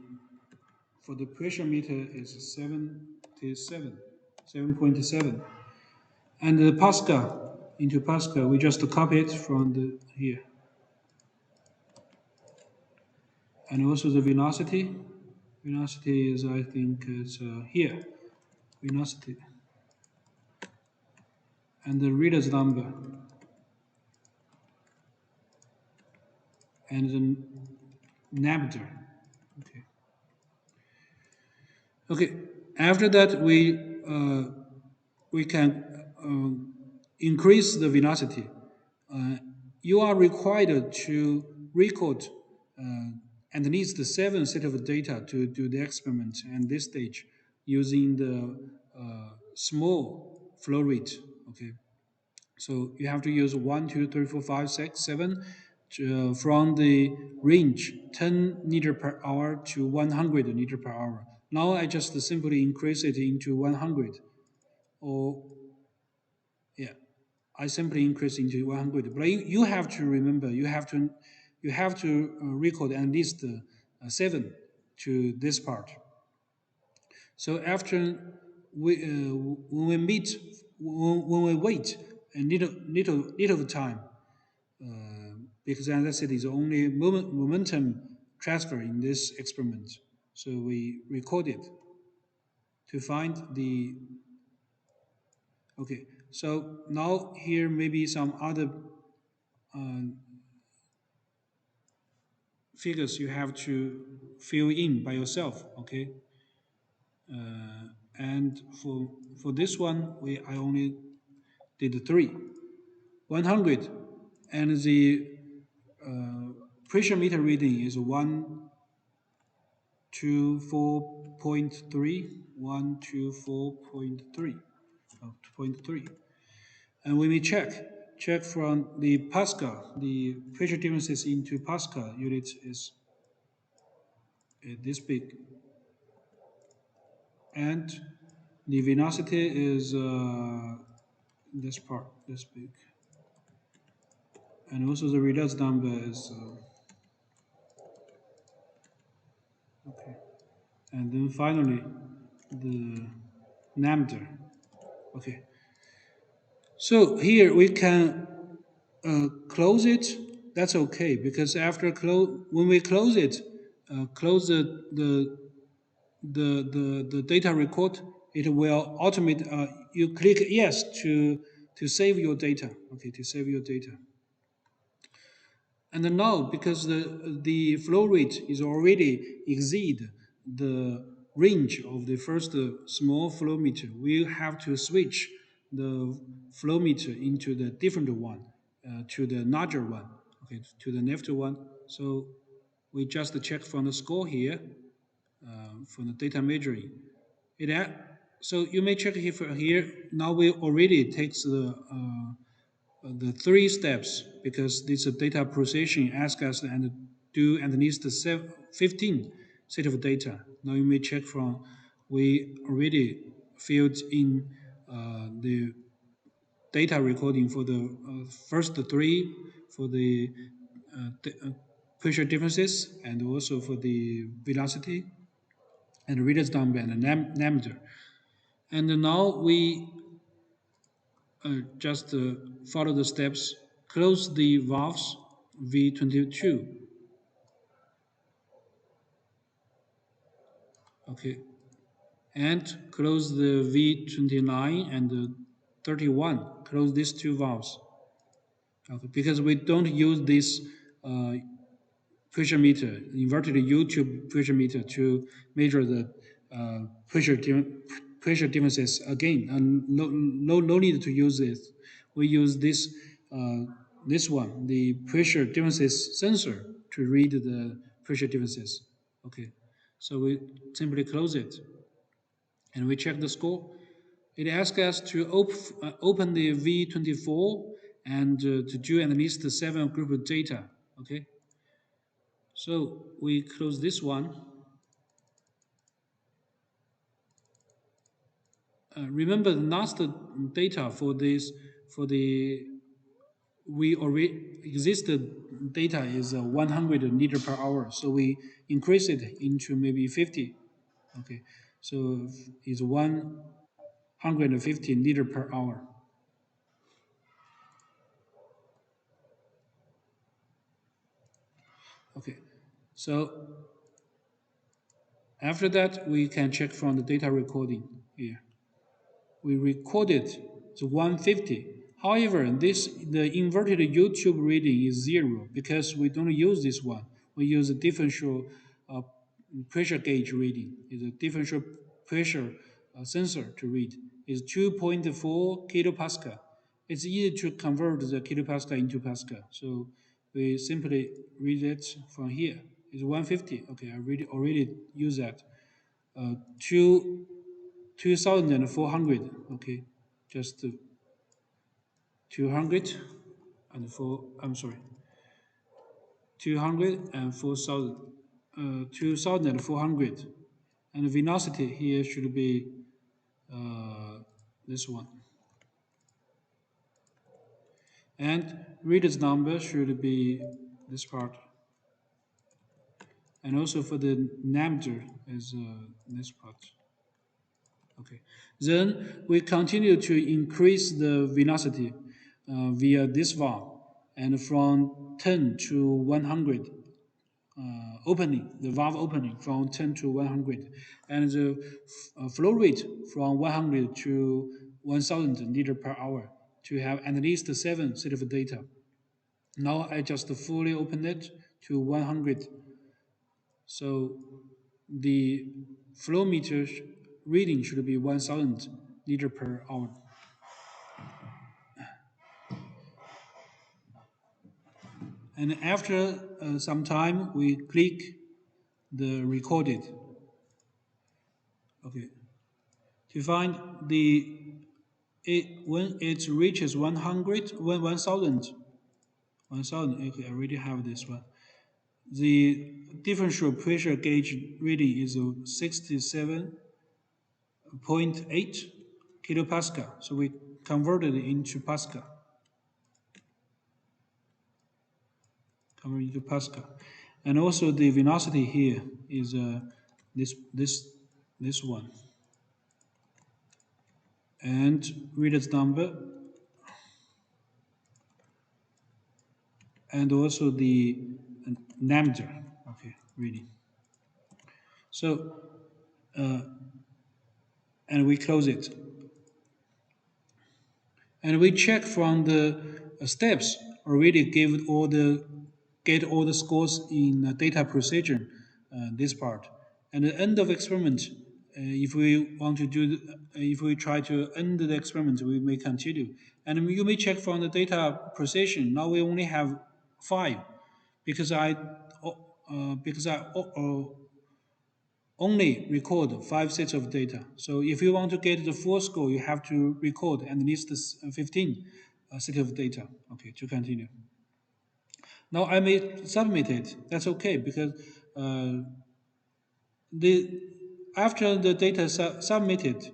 for the pressure meter is 77, 7.7. And the Pascal, into Pascal, we just copy it from the here. And also the velocity. Velocity is, I think, is here. Velocity. And the reader's number. And the diameter. Okay. Okay. After that, we can increase the velocity. You are required to record at least 7 set of data to do the experiment at this stage using the small flow rate. Okay, so you have to use 1, 2, 3, 4, 5, 6, 7 from the range 10 liter per hour to 100 liter per hour. Now I just simply increase it into 100, or yeah, I simply increase into 100. But you have to remember, you have to record at least 7 to this part. So after when we meet, when we wait a little time, because as I said, it's only momentum transfer in this experiment. So we record it to find the. Okay, so now here maybe some other figures you have to fill in by yourself. Okay, and for this one, I only did 3, 100, and the pressure meter reading is 124.3, 124.3, 0.3. And when we check from the Pascal, the pressure differences into Pascal units is this big, and the velocity is this part, this big, and also the redox number is okay, and then finally the lambda. Okay, so here we can close it. That's okay because after when we close it, close the data record, it will automate. You click yes to save your data. Okay, to save your data. And now because the flow rate is already exceed the range of the first small flow meter, we have to switch the flow meter into the different one, to the larger one, okay, to the left one. So we just check from the score here, from the data measuring. So you may check here. Now we already takes the three steps because this data processing asks us and do at least 15 set of data. Now you may check from we already filled in the data recording for the first three for the pressure differences and also for the velocity and readers number and diameter. And now we just follow the steps. Close the valves V22. Okay. And close the V29 and the 31. Close these two valves. Okay. Because we don't use this uh, pressure meter, inverted U-tube pressure meter to measure the uh, pressure pressure differences again. And no need to use it. We use uh, this one, the pressure differences sensor, to read the pressure differences. Okay, so we simply close it and we check the score. It asks us to open the V24 and to do at least 7 group of data. Okay, so we close this one. Remember the last data for this, for the we already existed data is 100 liter per hour. So we increase it into maybe 50. Okay, so it's 150 liter per hour. Okay, so after that we can check from the data recording here. We recorded the 150. However, the inverted U-tube reading is 0 because we don't use this one. We use a differential pressure gauge reading. It's a differential pressure sensor to read. It's 2.4 kilopascal. It's easy to convert the kilopascal into pascal. So we simply read it from here. It's 150. Okay, I already use that. Two 2,400. Okay, just 200 and four. I'm sorry, 200 and 4,000, 2,400, and the velocity here should be this one, and reader's number should be this part, and also for the diameter is this part. Okay. Then we continue to increase the velocity via this valve, and from 10 to 100 opening, the valve opening from 10 to 100, and the flow rate from 100 to 1000 liter per hour to have at least 7 set of data. Now I just fully open it to 100. So the flow meter reading should be 1000 liter per hour. And after some time, we click the recorded. Okay. To find when it reaches 100, 1000, okay, I already have this one. The differential pressure gauge reading is 67.8 kilopascal. So we converted it into Pascal. Converted into Pascal. And also the velocity here is this one. And reader's number, and also the diameter. Okay, reading. So, and we close it. And we check from the steps already get all the scores in data procedure, this part. And at the end of experiment, if we want to do, if we try to end the experiment, we may continue. And you may check from the data precision. Now we only have 5 because I only record 5 sets of data. So if you want to get the full score, you have to record at least 15 set of data. Okay, to continue. Now I may submit it. That's okay because uh, the after the data submitted,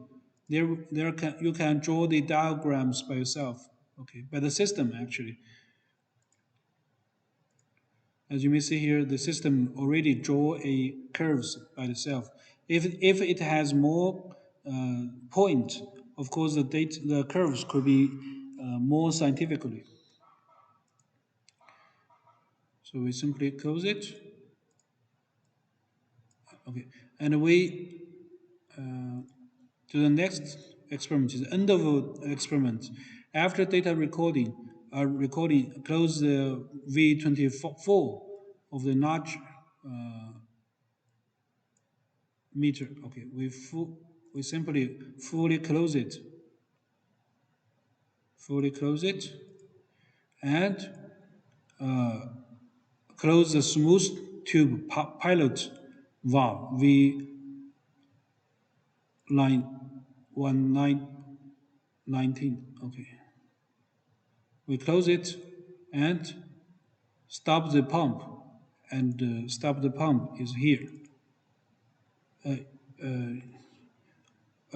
you can draw the diagrams by yourself. Okay, by the system actually. As you may see here, the system already draw a curves by itself. If it has more point, of course the curves could be more scientifically. So we simply close it. Okay, and we to the next experiment is end of experiment. After data recording, close the V24 of the notch meter. Okay, we simply fully close it, and close the smooth tube pilot valve V line 1919. Okay, we close it and stop the pump, and stop the pump is here.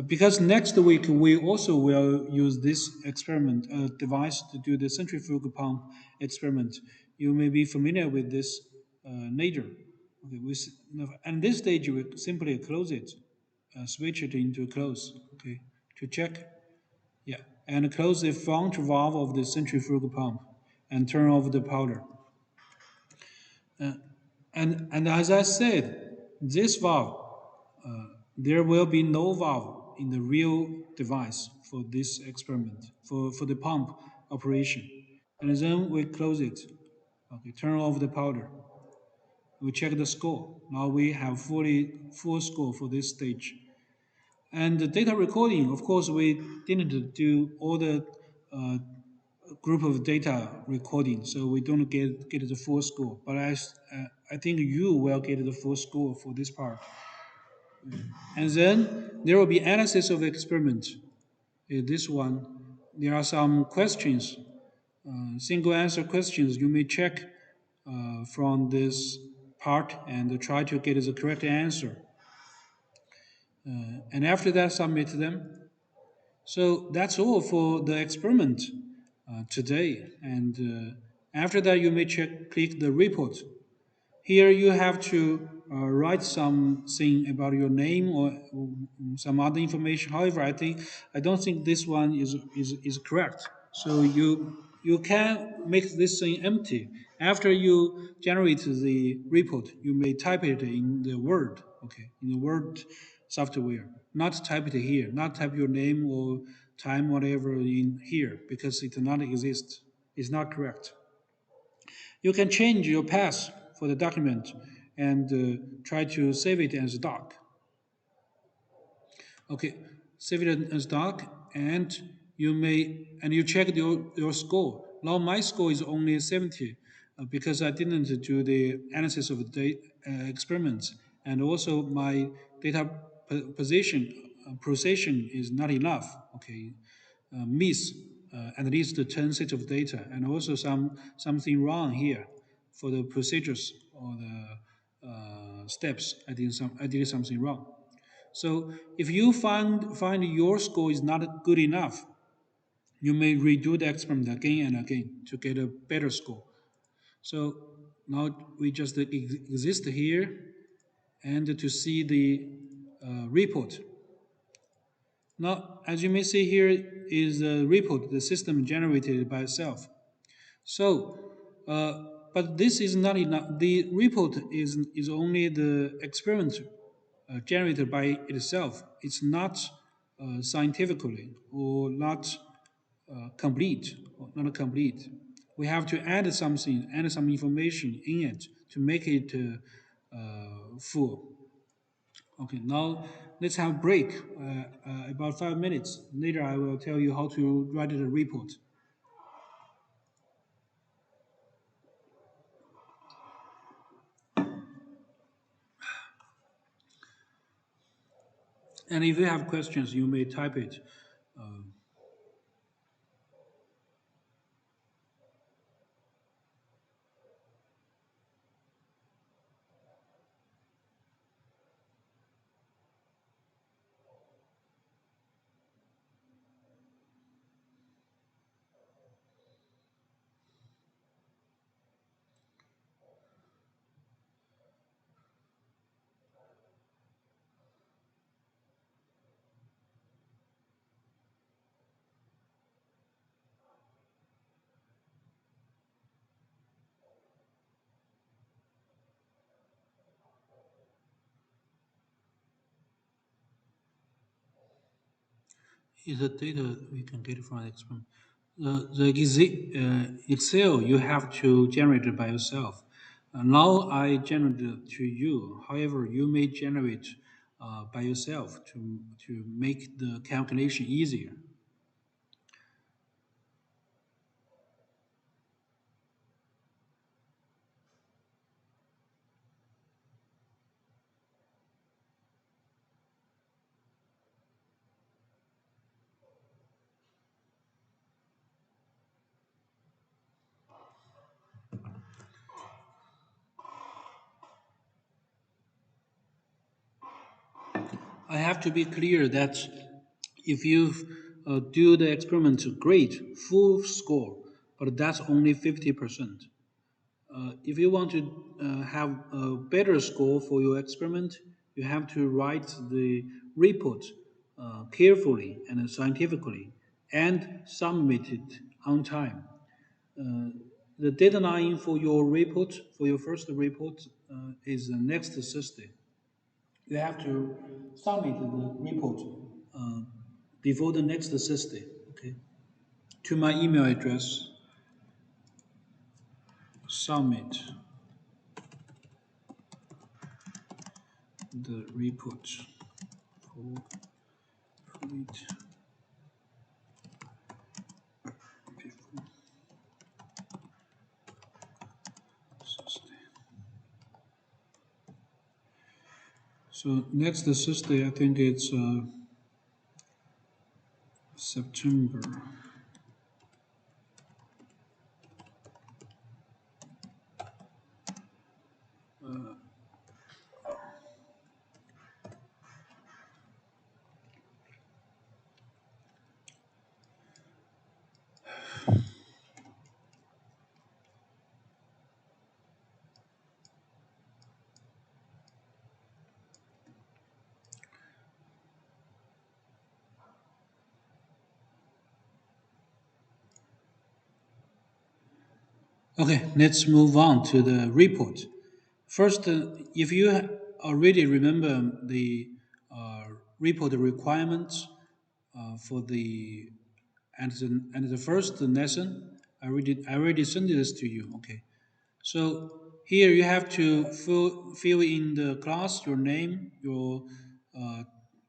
Because next week we also will use this experiment device to do the centrifugal pump experiment. You may be familiar with this later. Okay, and this stage we simply close it, switch it into close. Okay, to check. Yeah, and close the front valve of the centrifugal pump, and turn off the powder. And as I said, this valve, there will be no valve in the real device for this experiment, for the pump operation. And then we close it. Okay, turn off the powder. We check the score. Now we have full score for this stage. And the data recording, of course, we didn't do all the group of data recording, so we don't get the full score. But I think you will get the full score for this part. And then there will be analysis of experiment. This one, there are some questions, single answer questions. You may check from this part and try to get the correct answer. And after that, submit them. So that's all for the experiment today. And after that, you may click the report. Here you have to write something about your name or some other information. However, I don't think this one is correct. So you can make this thing empty. After you generate the report, you may type it in the Word, okay, in the Word software. Not type it here. Not type your name or time whatever in here because it does not exist. It's not correct. You can change your path for the document and try to save it as doc. Okay, save it as doc, and you check your score. Now my score is only 70 because I didn't do the analysis of the experiments, and also my data precision is not enough. Okay, miss at least 10 sets of data, and also something wrong here for the procedures or the steps. I did something wrong. So if you find your score is not good enough, you may redo the experiment again and again to get a better score. So now we just exist here and to see the report. Now, as you may see here, is a report the system generated by itself. So, but this is not enough. The report is only the experiment generated by itself. It's not scientifically or not complete, or not complete. We have to add something, add some information in it to make it full. Okay, now let's have a break, about 5 minutes. Later, I will tell you how to write the report. And if you have questions, you may type it. Is the data we can get from experiment. Excel you have to generate it by yourself. Now I generate it to you. However, you may generate by yourself to make the calculation easier. I have to be clear that if you do the experiment, great, full score, but that's only 50%. If you want to have a better score for your experiment, you have to write the report carefully and scientifically and submit it on time. The deadline for your report, for your first report, is the next Thursday. You have to submit the report uh, before the next Thursday. Okay. To my email address, submit the report for it before Thursday. So next Thursday, I think it's September. Okay, let's move on to the report. First, if you already remember the uh, report requirements for the and the first lesson, I already sent this to you. Okay, so here you have to fill in the class, your name, your uh,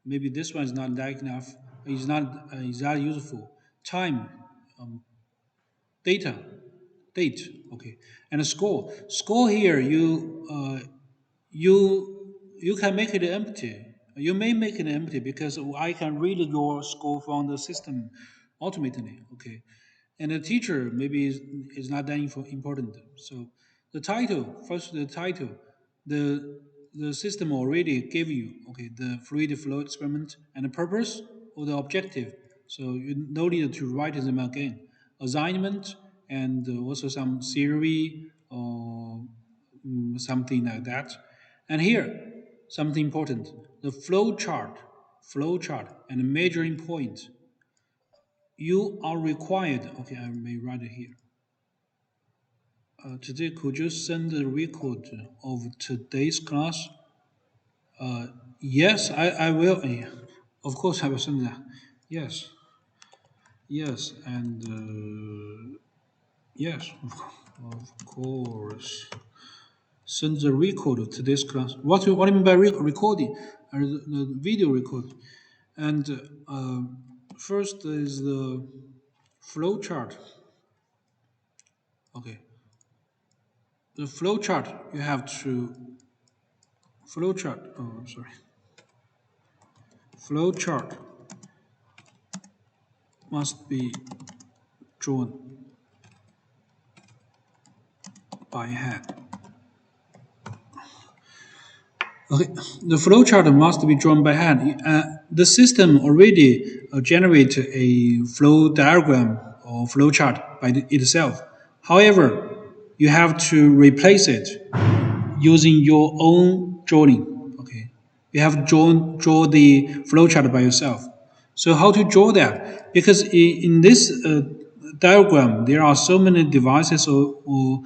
maybe this one is not that enough. Is not is that useful? Time, data, date. Okay, and a score. Score here you can make it empty. You may make it empty because I can read your score from the system automatically. Okay, and the teacher maybe is not that important. So the title first, the title, the system already gave you okay the fluid flow experiment and the purpose or the objective. So you no need to write them again. Assignment and also some theory or something like that. And here, something important: the flow chart, and the measuring point. You are required. Okay, I may write it here. Today, could you send the record of today's class? Yes, I will. Of course, I will send that. Yes, yes, and yes, of course. send the record to this class. What do you mean by recording? The video recording. And first is the flow chart. Okay, the flow chart you have to flow chart. Oh, I'm sorry. Flow chart must be drawn by hand. Okay, the flowchart must be drawn by hand. The system already generates a flow diagram or flowchart by itself. However, you have to replace it using your own drawing. Okay, you have to draw the flowchart by yourself. So how to draw that? Because in this diagram, there are so many devices or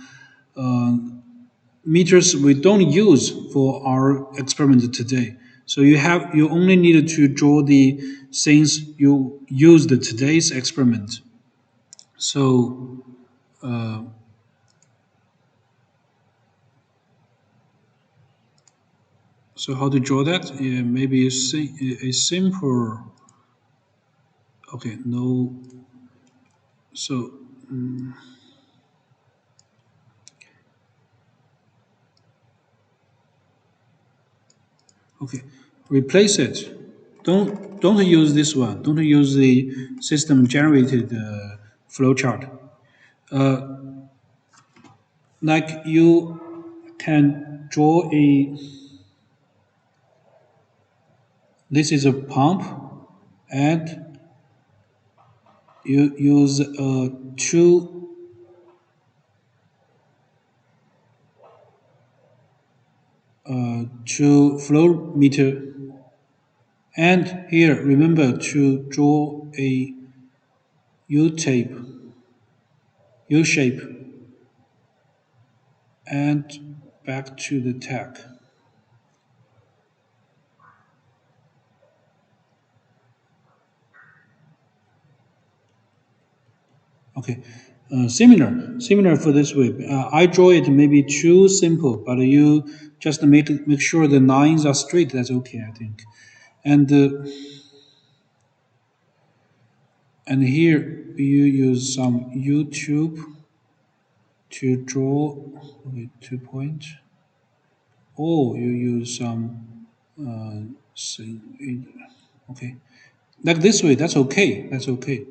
meters we don't use for our experiment today. So you only need to draw the things you used today's experiment. So so how to draw that? Yeah, maybe a simple. Okay, no. So okay, replace it. Don't use this one. Don't use the system generated flowchart. Like you can draw a. This is a pump, and you use two flow meter. And here, remember to draw a U tape, U shape, and back to the tag. Okay, similar for this way. I draw it maybe too simple, but you just make sure the lines are straight. That's okay, I think. And and here you use some YouTube to draw with 2 point. Or you use some okay, like this way. That's okay. That's okay.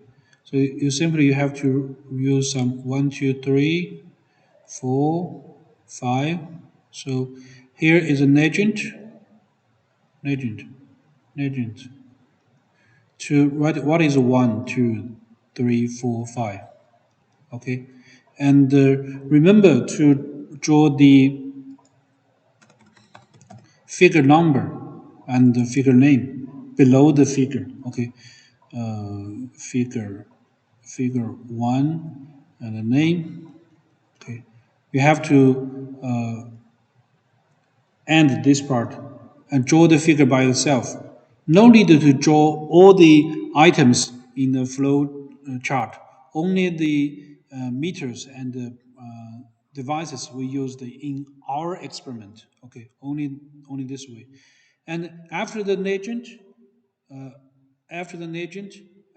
So you have to use some 1, 2, 3, 4, 5. So here is an legend, legend. To write what is 1, 2, 3, 4, 5. Okay, and remember to draw the figure number and the figure name below the figure. Okay, figure one and the name. Okay, you have to end this part and draw the figure by yourself. No need to draw all the items in the flow chart. Only the meters and the devices we used in our experiment. Okay, only this way. And after the legend,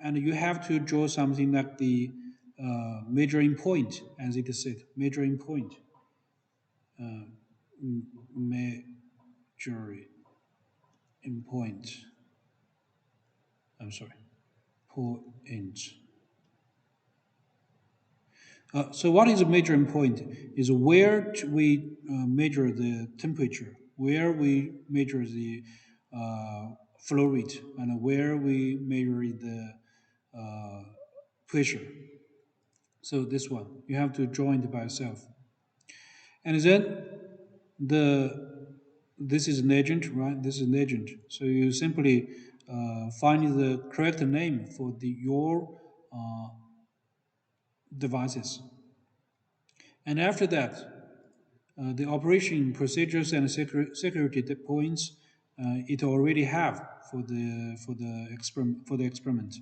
and you have to draw something like the measuring point, as it is said, measuring point, measuring point. I'm sorry, point. So what is a measuring point? Is where we measure the temperature, where we measure the flow rate, and where we measure the pressure. So this one, you have to draw it by yourself. And then the this is legend, right? This is legend. So you simply find the correct name for your devices. And after that, the operation procedures and security points it already have for the experiment,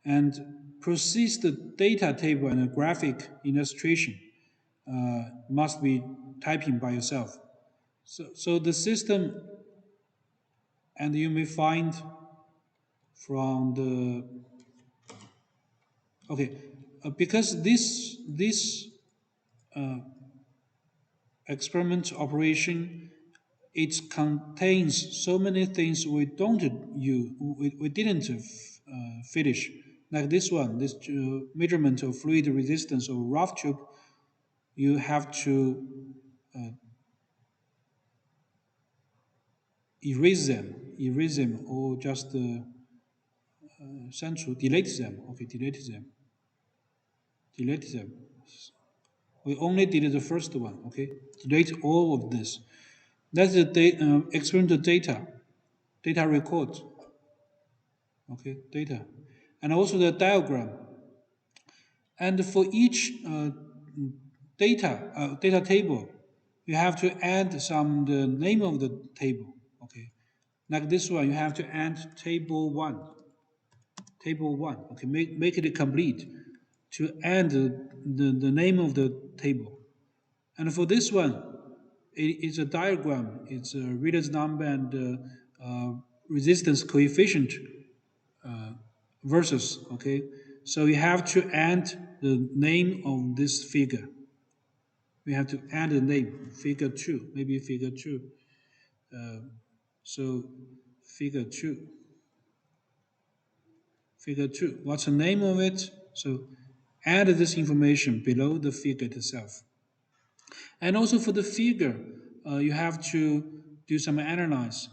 and process the data table and a graphic illustration must be typing by yourself. So the system, and you may find from the okay, because this experiment operation, it contains so many things we don't use, we didn't finish, like this one, this measurement of fluid resistance of rough tube. You have to erase them, or just central delete them. Okay, delete them. We only did the first one. Okay, delete all of this. That's the experimental data record. Okay, data, and also the diagram. And for each data table, you have to add some the name of the table. Okay, like this one, you have to add table one. Table one. Okay, make it complete to add the name of the table. And for this one, it's a diagram. It's a reader's number and resistance coefficient versus. Okay, so you have to add the name of this figure. We have to add the name, figure two, maybe figure two. So figure two, figure two. What's the name of it? So add this information below the figure itself. And also for the figure, you have to do some analyze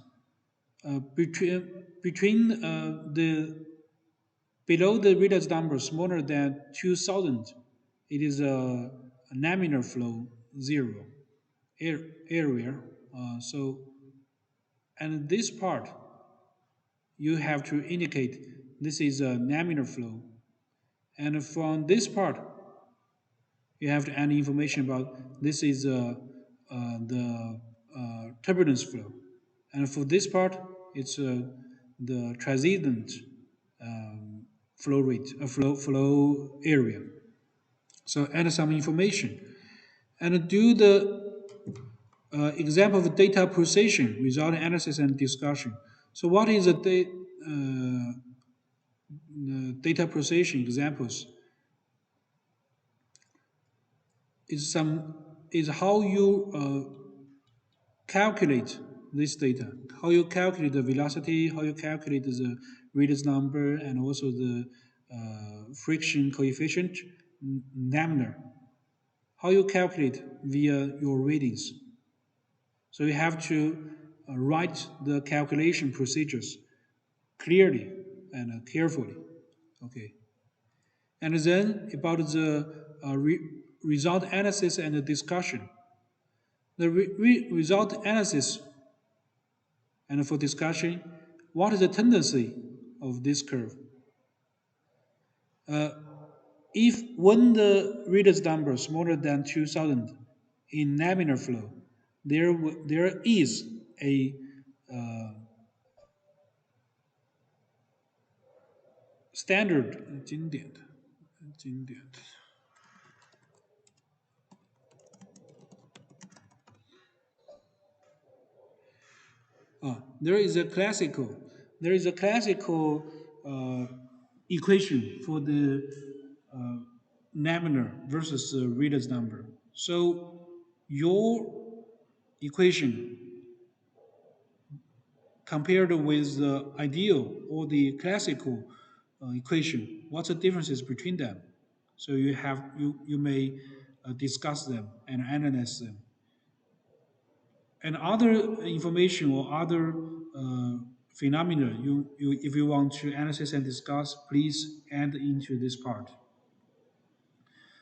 between the below the reader's number smaller than 2000. It is a laminar flow zero area. So and this part you have to indicate this is a laminar flow, and from this part you have to add information about this is the turbulence flow, and for this part it's the transient flow rate, flow area. So add some information and do the example of data processing, result analysis and discussion. So what is the data processing examples? Is how you calculate this data, how you calculate the velocity, how you calculate the reader's number, and also the friction coefficient, lambda. How you calculate via your readings. So you have to write the calculation procedures clearly and carefully. Okay. And then about the result analysis and the discussion. The result analysis and for discussion, what is the tendency of this curve? If when the reader's number is smaller than 2000 in laminar flow, there is a standard 经典 there is a classical equation for the laminar versus reader's number. So your equation compared with the ideal or the classical equation, what's the differences between them? So you may discuss them and analyze them. And other information or other phenomena you if you want to analyze and discuss, please add into this part.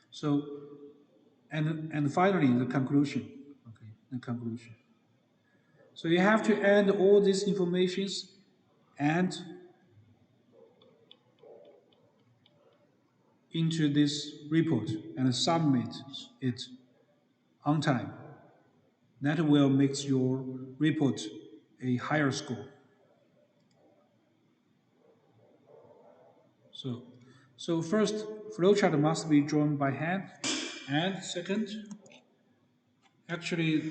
So and finally the conclusion. Okay, the conclusion. So you have to add all these informations and into this report and submit it on time. That will make your report a higher score. So, so first, flowchart must be drawn by hand, and Actually,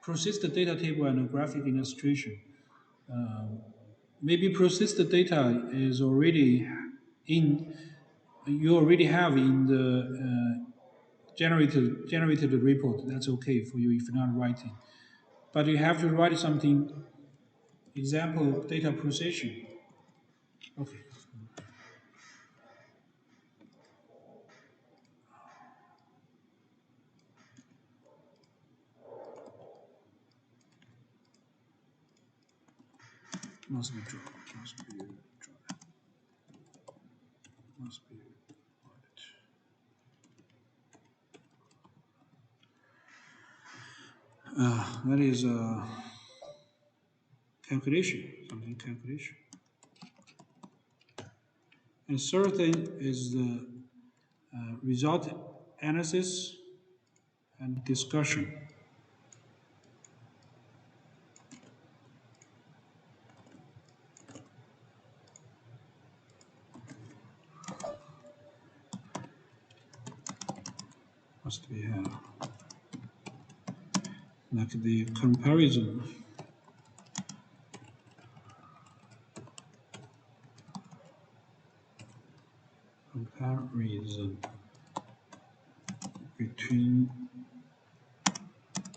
persistent data table and a graphic illustration. Maybe persistent data is already in, you already have in the generated report. That's okay for you if you're not writing. But you have to write something, example data processing. Okay. Must be drawn. Must be drawn. Must be audit. That is a calculation, something calculation. And third thing is the result analysis and discussion. Must be like the comparison. Comparison between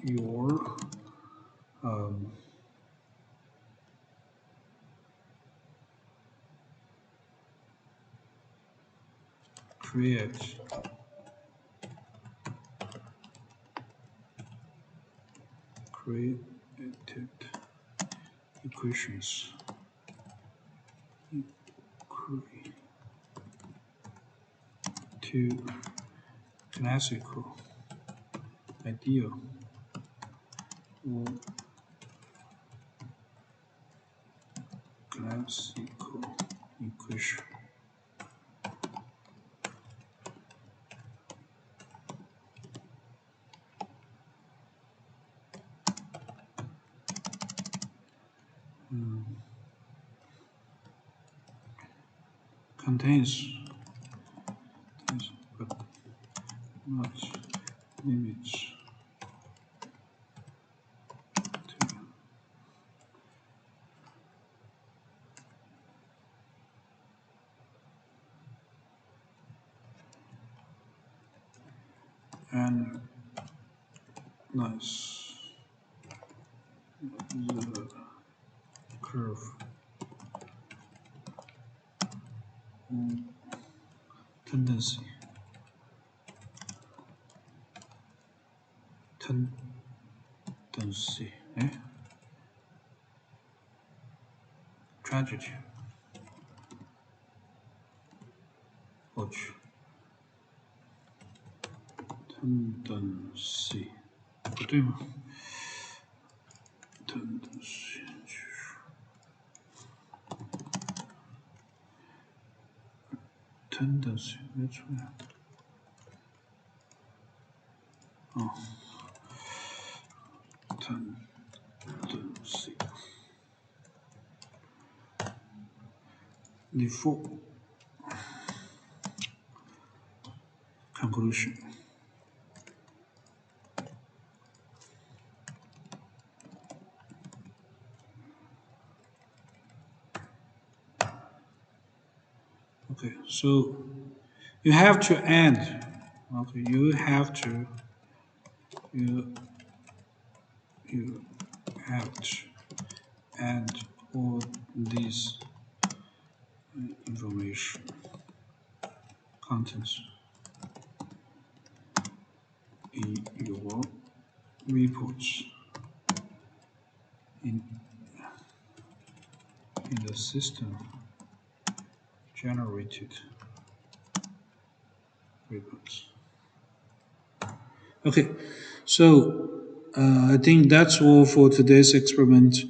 your created equations to classical ideal or classical equation. Contains this, but not limits to and nice the curve tendency tragedy 过去 tendency 不对吗 tendency 没出来哦 tendency default conclusion. Okay, so you have to add. Okay, you have to add all these information contents in your reports in the system generated reports. Okay, so I think that's all for today's experiment.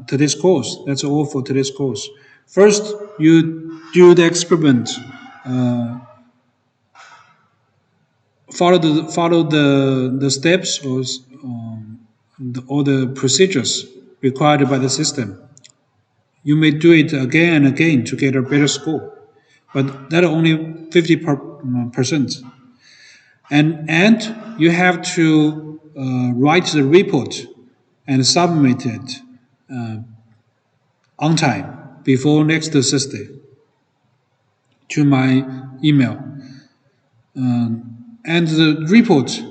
Today's course. That's all for today's course. First, you do the experiment. Follow the steps or the procedures required by the system. You may do it again and again to get a better score, but that only 50%. and you have to write the report and submit it on time before next Thursday to my email. And the report,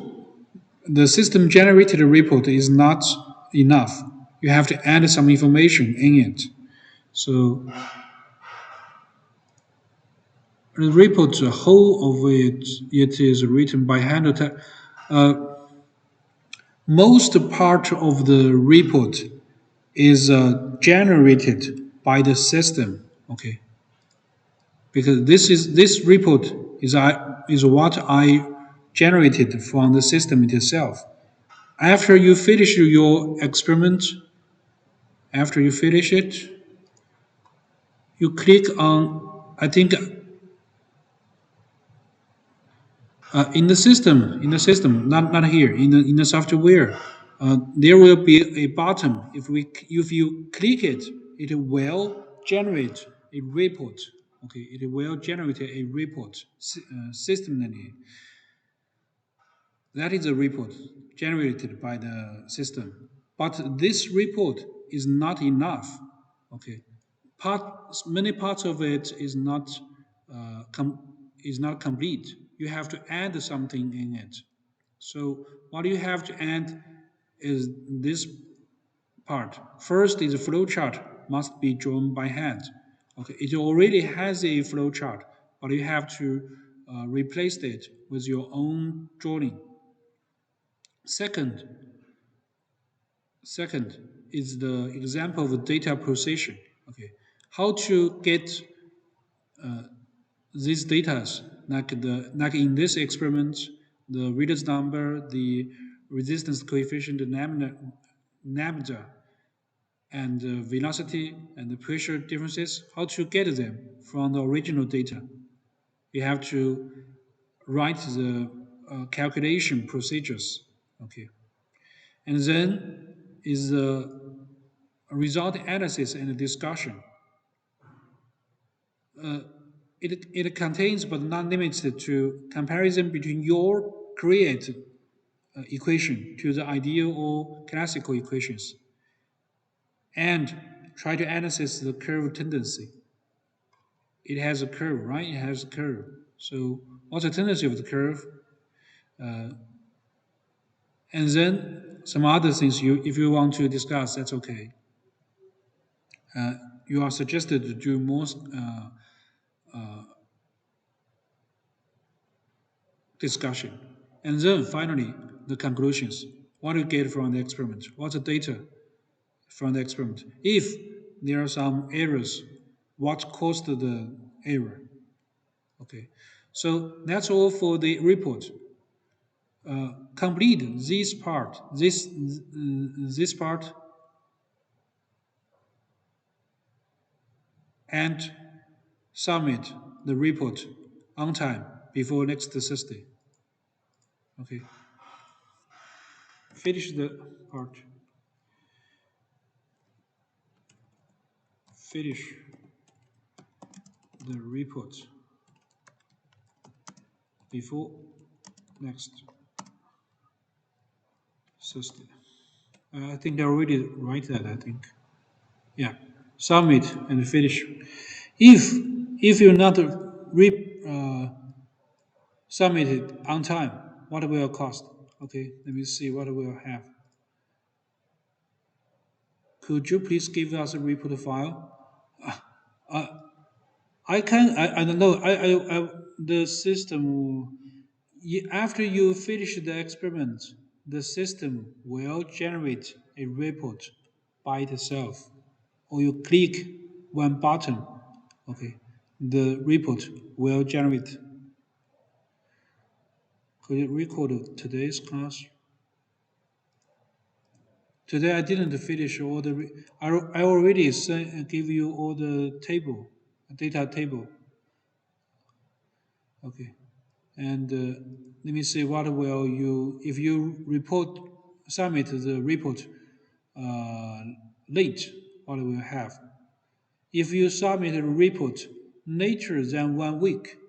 the system generated report is not enough. You have to add some information in it. So the report, the whole of it is written by hand. Most part of the report is generated by the system. Okay, because this report is what I generated from the system itself. After you finish your experiment, after you finish it, you click on, I think, in the system, not here, in the software, there will be a button. If you click it, it will generate a report. Okay, it will generate a report systemly. That is a report generated by the system. But this report is not enough. Okay, many parts of it is not complete. You have to add something in it. So what you have to add is this part. First is a flowchart must be drawn by hand. Okay, it already has a flowchart, but you have to replace it with your own drawing. Second, Second is the example of data processing. Okay, how to get these data, like in this experiment, the readers number, the resistance coefficient, the lambda, and velocity and the pressure differences. How to get them from the original data? You have to write the calculation procedures. Okay, and then is the result analysis and discussion. It contains but not limited to comparison between your create equation to the ideal or classical equations and try to analyze the curve tendency. It has a curve, right? It has a curve. So what's the tendency of the curve? And then some other things if you want to discuss, that's okay. You are suggested to do more discussion. And then finally, the conclusions. What do you get from the experiment? What's the data from the experiment? If there are some errors, what caused the error? Okay, so that's all for the report. Complete this part, and submit the report on time before next Thursday. Okay, finish the part. Finish the report before next Thursday. I think they already write that. I think, yeah. Submit and finish. If if you're not submit it on time, what will it cost? Okay, let me see what we'll have. Could you please give us a report file? I don't know. The system, after you finish the experiment, the system will generate a report by itself. Or you click one button, okay, the report will generate. Could you record today's class? Today I didn't finish all the. I already give you all the data table. Okay, and let me see what will you if you submit the report uh, late, what will have? If you submit a report later than 1 week,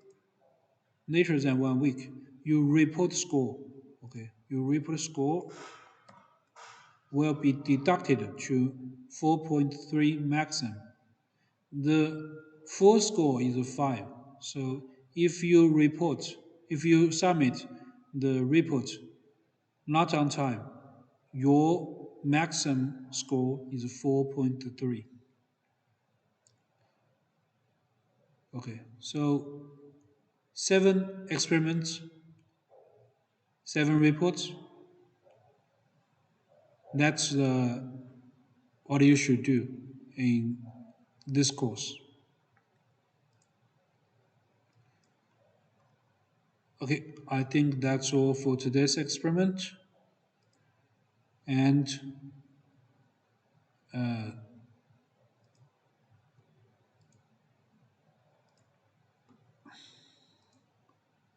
your report score, okay, your report score will be deducted to 4.3 maximum. The full score is 5. So if you submit the report not on time, your maximum score is 4.3. Okay, so 7 experiments, 7 reports. That's what you should do in this course. Okay, I think that's all for today's experiment. And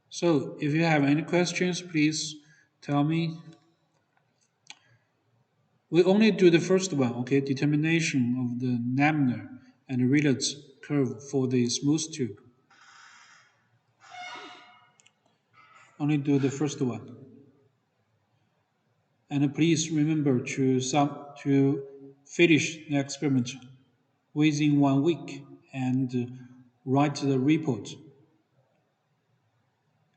so if you have any questions, please tell me. We only do the first one, okay? Determination of the laminar and Rayleigh's curve for the smooth tube. Only do the first one. And please remember to finish the experiment within 1 week and write the report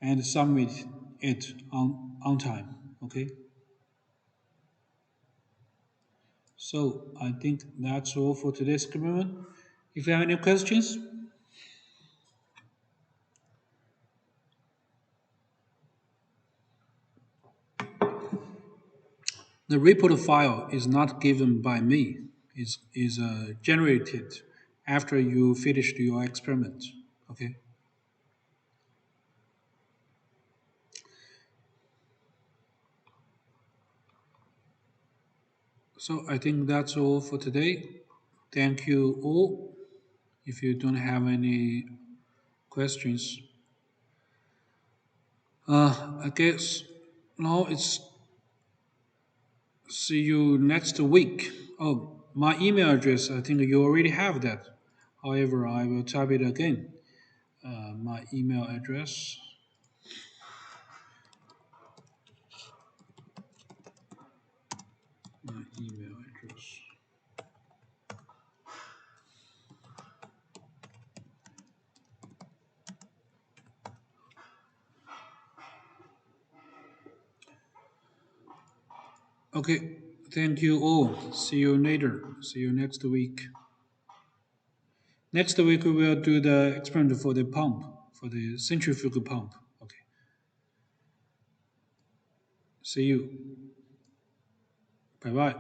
and submit it on time, okay? So I think that's all for today's experiment. If you have any questions, the report file is not given by me. Is generated after you finished your experiment. Okay. So I think that's all for today. Thank you all. If you don't have any questions, I guess now it's see you next week. Oh, my email address, I think you already have that. However, I will type it again. My email address. My email address. Okay, thank you all. See you later. See you next week. Next week we will do the experiment for the pump, for the centrifugal pump. Okay. See you. Bye bye.